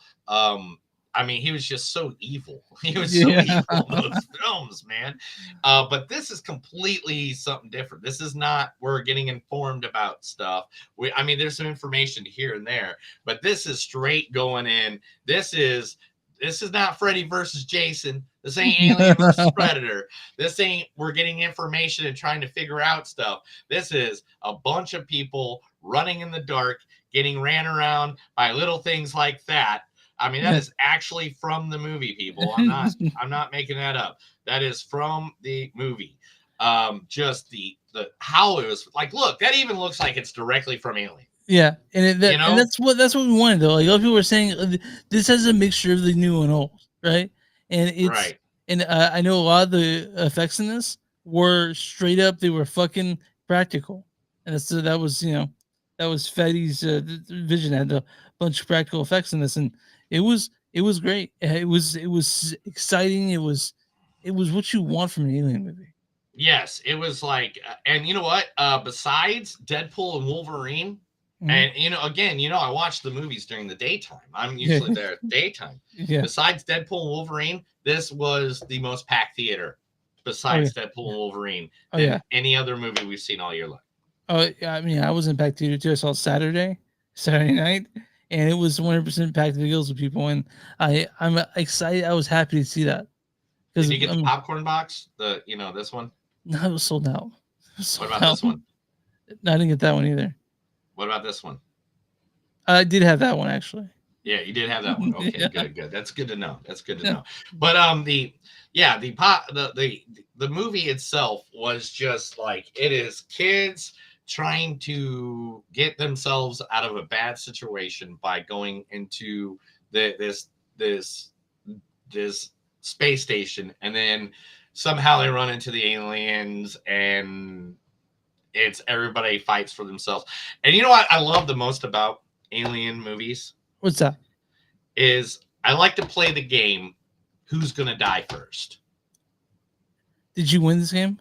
I mean, he was just so evil. He was so evil in those films, man. But this is completely something different. This is not, we're getting informed about stuff. I mean, there's some information here and there, but this is straight going in. This is not Freddy versus Jason. This ain't Alien versus Predator. This ain't, we're getting information and trying to figure out stuff. This is a bunch of people running in the dark, getting ran around by little things like that. I mean, that is actually from the movie, people. I'm not making that up. That is from the movie. Just the how it was like, look, that even looks like it's directly from Alien. Yeah, and that's what we wanted though. Like a lot of people were saying, this has a mixture of the new and old, right? And it's right. And I know a lot of the effects in this were straight up. They were fucking practical, and that was Fetty's vision. Had a bunch of practical effects in this, and it was great. It was exciting. It was what you want from an Alien movie. Yes, it was like, and you know what? Besides Deadpool and Wolverine, and again, I watch the movies during the daytime. I'm usually there at daytime. Yeah. Besides Deadpool and Wolverine, this was the most packed theater. Besides Deadpool and Wolverine, than any other movie we've seen all year long. Oh yeah, I mean, I was in packed theater too. I saw Saturday night, and it was 100% packed to the gills with people, and I'm excited. I was happy to see that. Did you get the popcorn box? This one? No, it was sold out. What about this one? No, I didn't get that one either. What about this one? I did have that one actually. Yeah, you did have that one. Okay, good. That's good to know. But the movie itself was just like, it is kids trying to get themselves out of a bad situation by going into this space station, and then somehow they run into the aliens, and it's everybody fights for themselves. And you know what I love the most about Alien movies? What's that? Is I like to play the game, who's gonna die first. Did you win this game?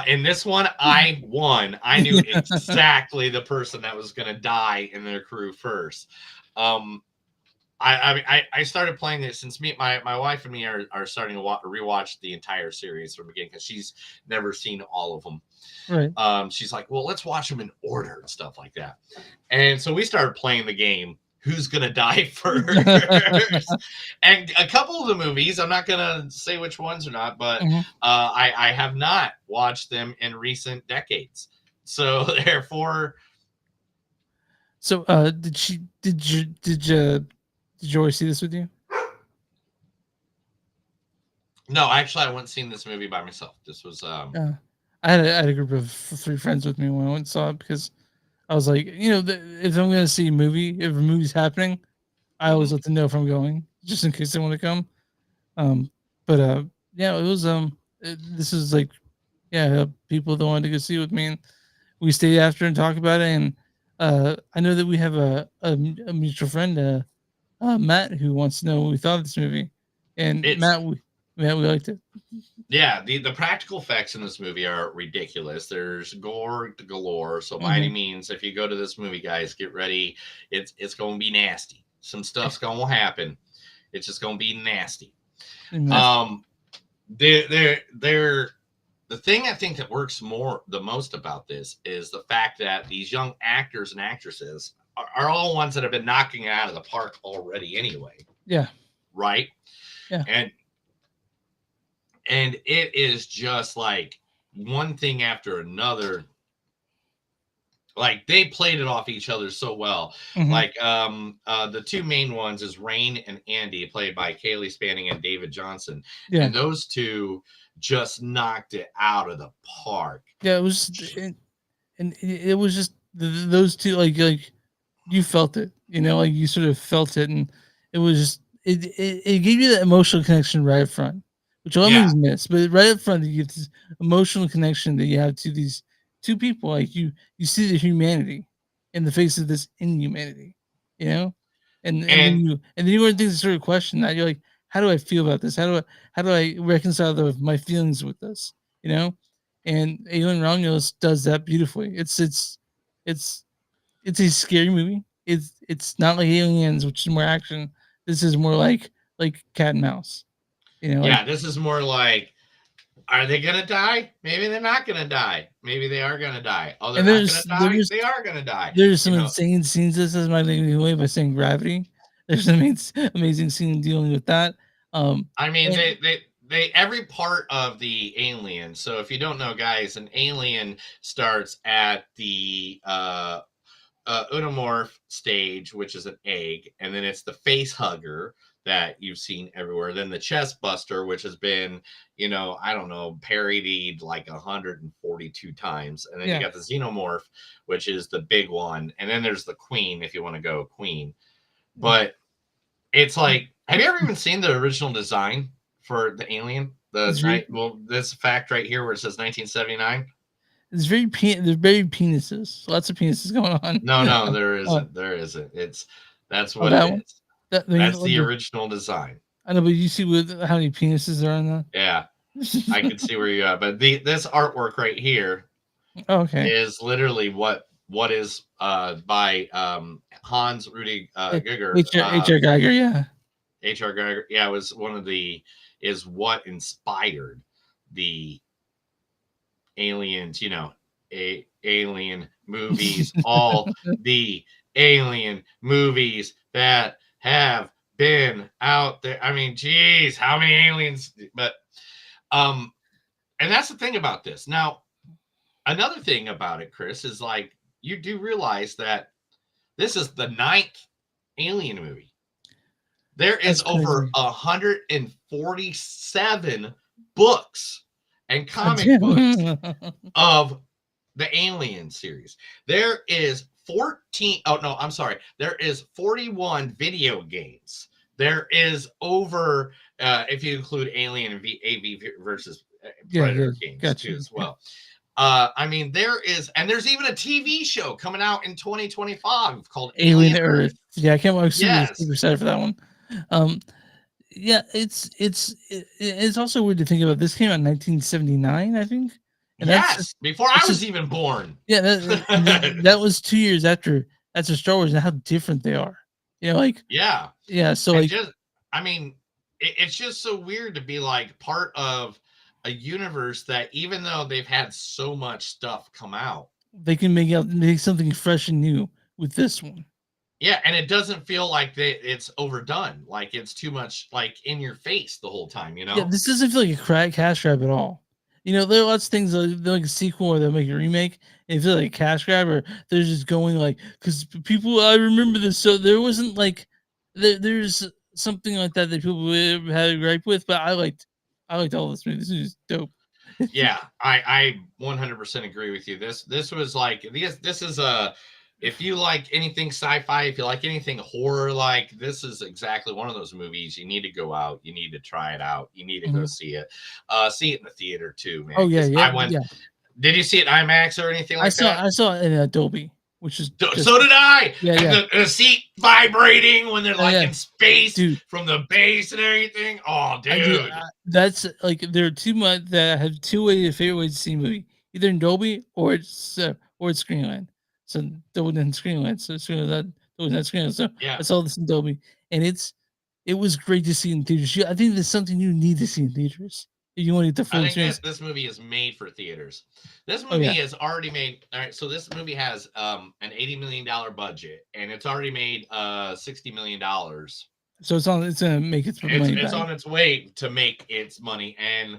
In this one, I won. I knew exactly the person that was gonna die in their crew first. I started playing this since my wife and me are starting to rewatch the entire series from the beginning, because she's never seen all of them. Right. She's like, well, let's watch them in order and stuff like that. And so we started playing the game, who's gonna die first. And a couple of the movies, I'm not gonna say which ones or not, but I have not watched them in recent decades. So therefore, did Joy see this with you? No, actually, I went and seen this movie by myself. This was I had a group of 3 friends with me when I went and saw it, because I was like, if I'm gonna see a movie, if a movie's happening, I always let them know if I'm going, just in case they want to come. It was this is like, people that wanted to go see it with me, and we stayed after and talked about it. And I know that we have a mutual friend, Matt, who wants to know what we thought of this movie. And Matt, we liked it. Yeah, the practical effects in this movie are ridiculous. There's gore galore. So by any means, if you go to this movie, guys, get ready. It's going to be nasty. Some stuff's going to happen. It's just going to be nasty. The the thing I think that works the most about this is the fact that these young actors and actresses are all ones that have been knocking it out of the park already anyway. Yeah. Right. Yeah. And it is just like one thing after another. Like they played it off each other so well. Like the two main ones is Rain and Andy, played by Kaylee Spanning and David Johnson. Yeah. And those two just knocked it out of the park. Yeah, it was, and it was just those two, like you felt it, like you sort of felt it, and it was just it gave you that emotional connection right up front, which a lot of movies miss. But right up front, you get this emotional connection that you have to these two people. Like you see the humanity in the face of this inhumanity, and then you run things sort of question that you're like, how do I feel about this? How do I reconcile my feelings with this? And Alien Romulus does that beautifully. It's a scary movie. It's not like Aliens, which is more action. This is more like cat and mouse. This is more like, are they gonna die? Maybe they're not gonna die. Maybe they are gonna die. Oh, they're not gonna die. They are gonna die. There's some insane scenes. This is my thing away by saying Gravity. There's an amazing scene dealing with that. I mean, they every part of the alien. So if you don't know, guys, an alien starts at the Unomorph stage, which is an egg, and then it's the face hugger that you've seen everywhere. Then the chest buster, which has been, I don't know, parodied like 142 times. And then you got the xenomorph, which is the big one. And then there's the queen, if you want to go queen. But it's like, have you ever even seen the original design for the alien? This fact right here where it says 1979. There's very penises. Lots of penises going on. No, there isn't. There isn't. That's what that it one? is. That's the original design. I know, but you see how many penises are on that? Yeah, I can see where you're at. But this artwork right here is literally what is by Hans Rudy Giger. H.R. Geiger, yeah. H.R. Geiger, yeah, was what inspired the aliens, alien movies, all the alien movies that have been out there. I mean, geez, how many aliens? But and that's the thing about this. Now, another thing about it, Chris, is like you do realize that this is the 9th alien movie. There is over 147 books and comic books of the Alien series. There is 41 video games. There is over, if you include Alien and AV versus Predator games too as well. I mean, there's even a TV show coming out in 2025 called Alien Earth. Yeah, I can't wait. Super excited for that one. Yeah, it's also weird to think about. This came out in 1979, I think. And before I was even born. Yeah, that was 2 years after Star Wars, and how different they are. So it's just so weird to be like part of a universe that, even though they've had so much stuff come out, they can make something fresh and new with this one. Yeah, and it doesn't feel like it's overdone. Like it's too much, like in your face the whole time. Yeah, this doesn't feel like a cash grab at all. There are lots of things like a sequel or they'll make a remake. And it feels like a cash grab, or they're just going like, because people, I remember this. So there wasn't like there's something like that people had a gripe with, but I liked all this movie. This is dope. Yeah, I 100% agree with you. This was like this is a. If you like anything sci-fi, if you like anything horror, like this is exactly one of those movies. You need to go out. You need to try it out. You need to go see it. See it in the theater too, man. Oh yeah. Did you see it in IMAX or anything like that? I saw it in Dolby, which is so did I. Yeah. The seat vibrating when they're like in space, from the base and everything. Oh, dude. That's like there are too much that have favorite ways to see a movie, either in Dolby or it's Screenland. So Dolby and Screenland. So Screenland. So I saw this in Dolby, and it was great to see in theaters. I think there's something you need to see in theaters. You want to get the full I think experience. this movie is made for theaters. This Oh, movie yeah. has already made. All right, so this movie has an $80 million budget, and it's already made $60 million. So it's gonna make its money It's back. on its way to make its money, and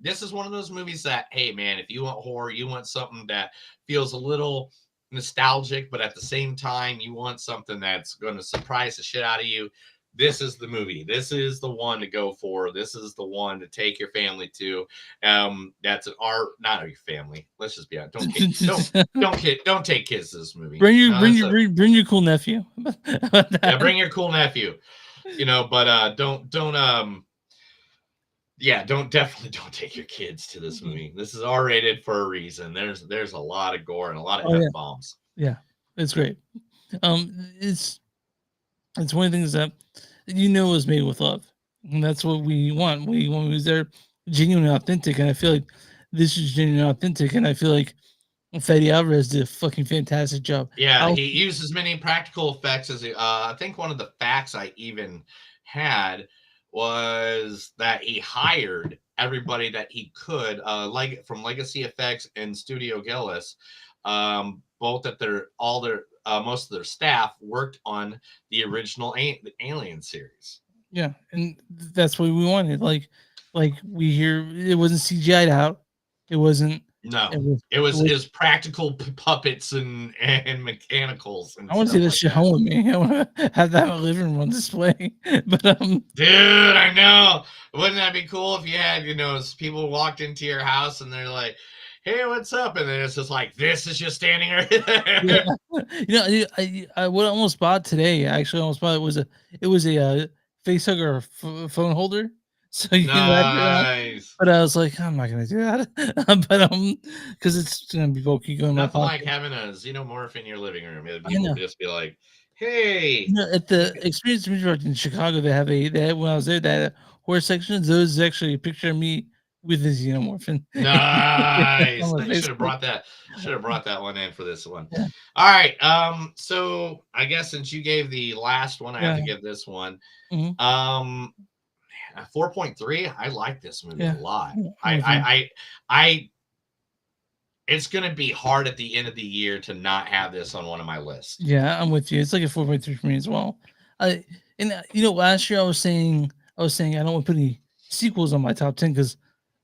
this is one of those movies that, hey man, if you want horror, you want something that feels a little nostalgic, but at the same time you want something that's going to surprise the shit out of you. This is the movie. This is the one to go for. This is the one to take your family to. That's an art, not your family. Let's just be honest. Don't take kids to this movie. Bring your No, bring your cool nephew. yeah, bring your cool nephew. But don't definitely don't take your kids to this movie. This is R-rated for a reason. There's a lot of gore and a lot of Oh, yeah. F-bombs. Yeah, it's great. It's one of the things that is made with love, and that's what we want. We want movies that are genuine and authentic, and I feel like this is genuine and authentic, and I feel like Fede Alvarez did a fucking fantastic job. Yeah, he used as many practical effects as I think one of the facts I even had was that he hired everybody that he could, like from Legacy Effects and Studio Gillis, both at most of their staff worked on the original Alien series. Yeah, and that's what we wanted. Like we hear it wasn't CGI'd out. It wasn't. No, it was practical puppets and mechanicals. And I want to see this shit home with me. I want to have that in my living room on display. But dude, I know. Wouldn't that be cool if you had, people walked into your house and they're like, "Hey, what's up?" And then it's just like, this is just standing right there. Yeah. I what I almost bought today. Actually, almost bought it was a face hugger phone holder. So you can wrap it around. Nice. But I was like, I'm not gonna do that. But because it's gonna be bulky going in my Nothing pocket. like having a xenomorph in your living room. I People know. just be like, "Hey." At the Experience Movie Park in Chicago, they had when I was there, they had horror sections. There was actually a picture of me with the xenomorph. And Nice. on my You should have Facebook. brought that. Should have brought that one in for this one. Yeah. All right. So I guess since you gave the last one, I have to Yeah. give this one. Mhm. 4.3. I like this movie Yeah. a lot. Yeah. I it's gonna be hard at the end of the year to not have this on one of my lists. Yeah, I'm with you. It's like a 4.3 for me as well. Last year I was saying I don't want to put any sequels on my top 10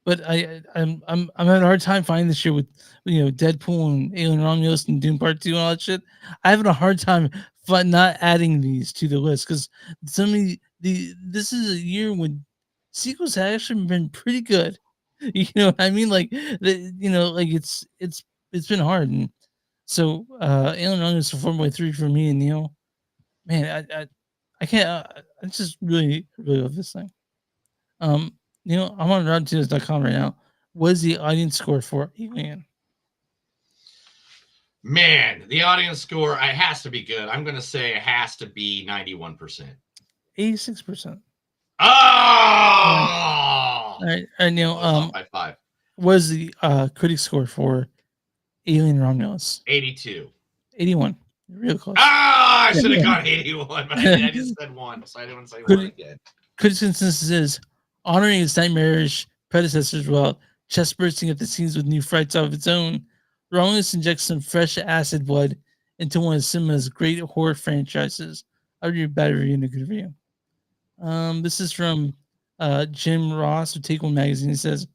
but I'm having a hard time finding this year with Deadpool and Alien Romulus and Doom Part 2 and all that shit. I'm having a hard time not adding these to the list because this is a year when sequels have actually been pretty good. You know what I mean? Like it's been hard. And so Alien Romulus is 4.3 for me and Neil. Man, I can't. I just really love this thing. I'm on RottenTomatoes.com right now. What is the audience score for Alien? Man, the audience score, it has to be good. I'm gonna say it has to be 91%. 86%. Oh, all right, Neil. Off by 5. What is the critic score for Alien Romulus? 82. 81. Real close. I should have gone 81, but I just said 1, so I didn't say 1 again. Critics' consensus is honoring its nightmarish predecessors while chest bursting at the scenes with new frights of its own. Romulus injects some fresh acid blood into one of cinema's great horror franchises. I would read a bad review and a good review. This is from Jim Ross of Take One Magazine. He says,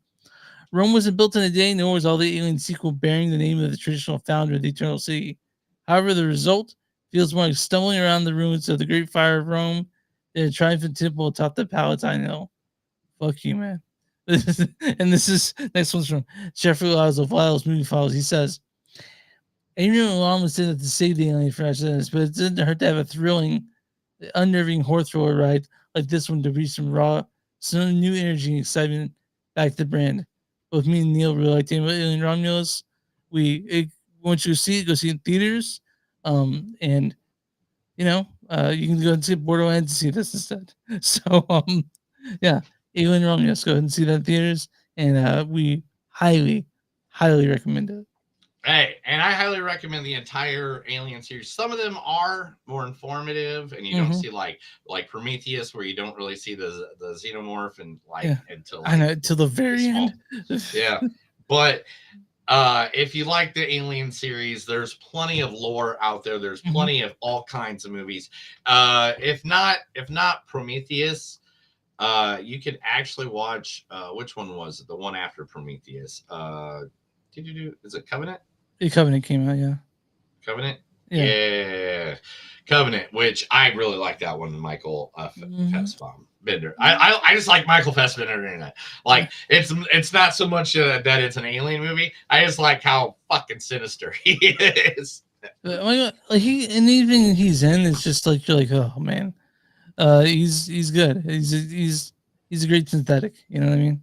Rome wasn't built in a day, nor was all the Alien sequel bearing the name of the traditional founder of the Eternal City. However, the result feels more like stumbling around the ruins of the Great Fire of Rome than a triumphant temple atop the Palatine Hill. Fuck you, man. This is next one's from Jeffrey Lyles of Lyles Movie Files. He says, Adrian Alon was said to save the Alien franchise, but it didn't hurt to have a thrilling, unnerving horror thriller ride like this one to reach some new energy and excitement back to the brand. Both me and Neil really liked Alien Romulus. Once you see it, go see it in theaters. And you can go and see Borderlands and see this instead. So yeah, Alien Romulus, go ahead and see that in theaters, and we highly recommend it. Hey, and I highly recommend the entire Alien series. Some of them are more informative, and you don't see like Prometheus, where you don't really see the xenomorph and until I know till the very end. Yeah, but if you like the Alien series, there's plenty of lore out there. There's plenty of all kinds of movies. If not Prometheus, you could actually watch which one was it? The one after Prometheus? Is it Covenant? The Covenant came out, yeah. Covenant? Yeah. Covenant, which I really like that one, Michael Fassbender. I just like Michael Fassbender in that. Like it's not so much that it's an alien movie. I just like how fucking sinister he is. Like even he's in, it's just like you're like, oh man, he's good. He's a great synthetic. You know what I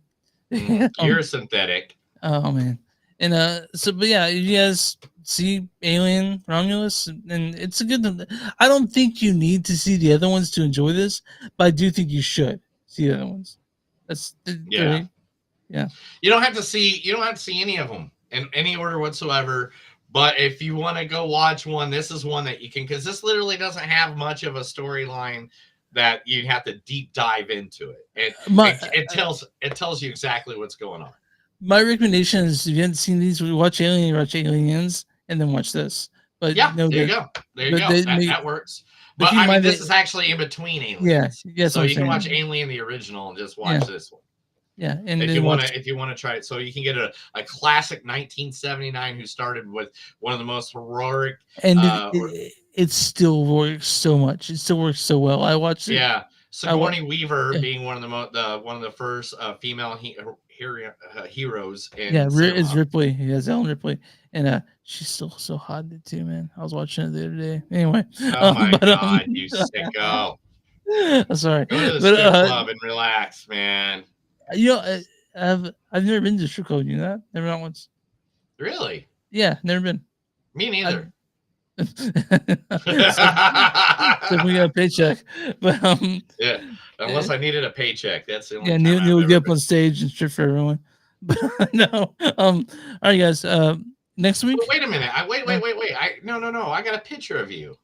mean? You're synthetic. Oh man, and but yeah, you guys see Alien Romulus, and it's a good. I don't think you need to see the other ones to enjoy this, but I do think you should see the other ones. That's great. Yeah. You don't have to see any of them in any order whatsoever. But if you want to go watch one, this is one that you can, because this literally doesn't have much of a storyline that you have to deep dive into it. It tells you exactly what's going on. My recommendation is if you haven't seen these, watch Aliens, and then watch this. But yeah, there you go. That works. But I mean, this is actually in between Aliens. Yeah. So you can watch Alien the original and just watch this one. Yeah, and if you want to try it, so you can get a classic 1979 who started with one of the most heroic, and it still works so much. It still works so well. I watched it. Yeah, Sigourney Weaver being one of the first female heroes. It's Ripley. He has Ellen Ripley, and she's still so hot too, man. I was watching it the other day. Anyway, oh my god, you sicko! Sorry, go to the strip club and relax, man. You know, I've never been to strip club. You know that? Never went once. Really? Yeah, never been. Me neither. So we got a paycheck, but yeah, unless I needed a paycheck, that's the only. Yeah, Neil would get up on stage and strip for everyone. But no, all right, guys. Next week. Wait a minute. Wait. No. I got a picture of you.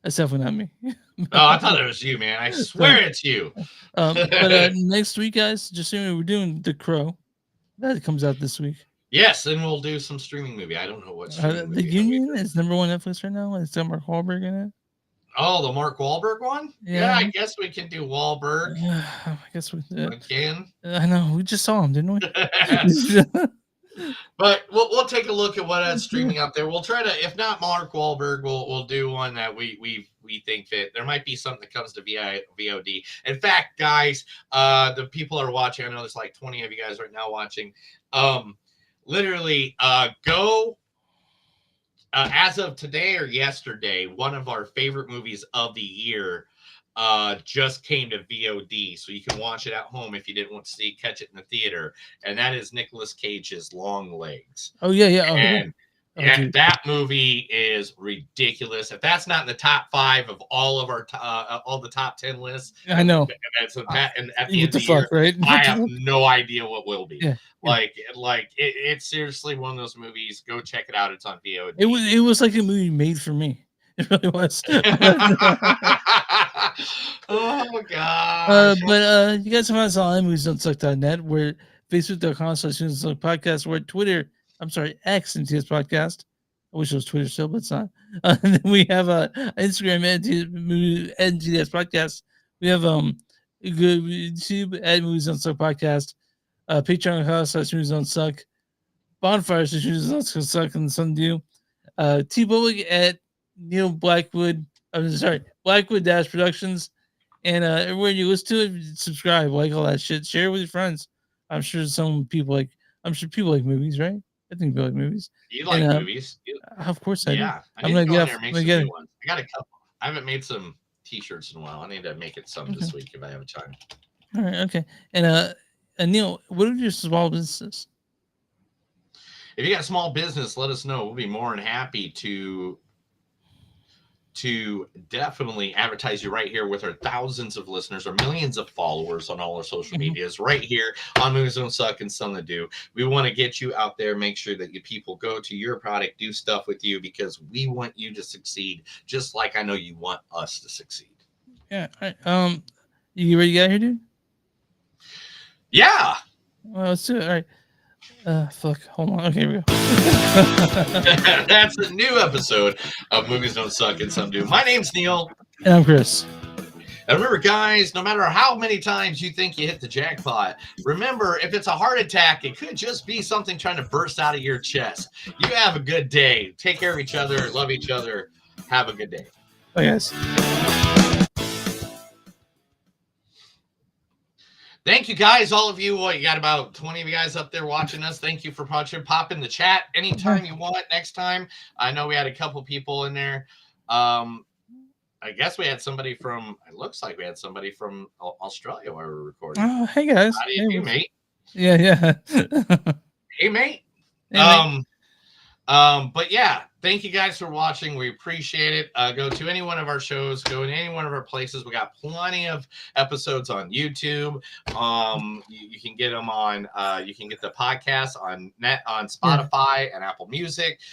That's definitely not me. Oh, I thought it was you, man. I swear it's you. But next week, guys, just so we're doing The Crow. That comes out this week. Yes, and we'll do some streaming movie. I don't know what streaming The Union is #1 Netflix right now. It's got Mark Wahlberg in it. Oh, the Mark Wahlberg one? Yeah, I guess we can do Wahlberg. I guess we again. I know. We just saw him, didn't we? But we'll take a look at what is streaming out there. We'll try to, if not Mark Wahlberg, we'll do one that we think fit. There might be something that comes to VOD. In fact, guys, the people are watching. I know there's like 20 of you guys right now watching. Literally, go as of today or yesterday. One of our favorite movies of the year just came to VOD, so you can watch it at home if you didn't want to catch it in the theater, and that is Nicolas Cage's Long Legs. Oh yeah. And that movie is ridiculous. If that's not in the top 5 of all of our all the top 10 lists, I know. And at the end of the year, right? I have no idea what will be. Yeah. It's seriously one of those movies. Go check it out. It's on VOD. It was like a movie made for me. It really was. Oh god. But you guys can find us on moviesdon'tsuck.net. We're facebook.com/podcast. We're Twitter. I'm sorry, X NTS Podcast. I wish it was Twitter still, but it's not. And then we have Instagram NTS Podcast. We have YouTube at Movies Don't Suck Podcast. Patreon.com/Movies Don't Suck. Bonfire/Movies Don't Suck and some do. T-Public at Neil Blackwood. I'm sorry, Blackwood Productions. And everywhere you listen to it, subscribe, like all that shit. Share it with your friends. I'm sure people like movies, right? I think people like movies. You like movies? Of course I do. I'm gonna go in there and make some new ones. I got a couple. I haven't made some t-shirts in a while. I need to make it some this week if I have time. All right, okay. And Neil, what are your small businesses? If you got a small business, let us know. We'll be more than happy to to definitely advertise you right here with our thousands of listeners or millions of followers on all our social medias right here on Movies Don't Suck and Something to Do. We want to get you out there, make sure that you people go to your product, do stuff with you, because we want you to succeed just like I know you want us to succeed. Yeah. All right. You ready to get here, dude? Yeah. Well, let's do it. All right. Fuck. Hold on. Okay, here we go. That's a new episode of Movies Don't Suck and Some Do. My name's Neil. And I'm Chris. And remember, guys, no matter how many times you think you hit the jackpot, remember, if it's a heart attack, it could just be something trying to burst out of your chest. You have a good day. Take care of each other. Love each other. Have a good day. Bye, guys. Thank you, guys. All of you. You got about 20 of you guys up there watching us. Thank you for watching. Pop in the chat anytime you want next time. I know we had a couple people in there. I guess we had somebody from, it looks like we had somebody from Australia while we were recording. Oh, hey, guys. How do you do, mate? Yeah. Hey, mate. Hey, But yeah, thank you guys for watching. We appreciate it. Go to any one of our shows, go in any one of our places. We got plenty of episodes on YouTube. You can get them on you can get the podcast on Spotify and Apple Music.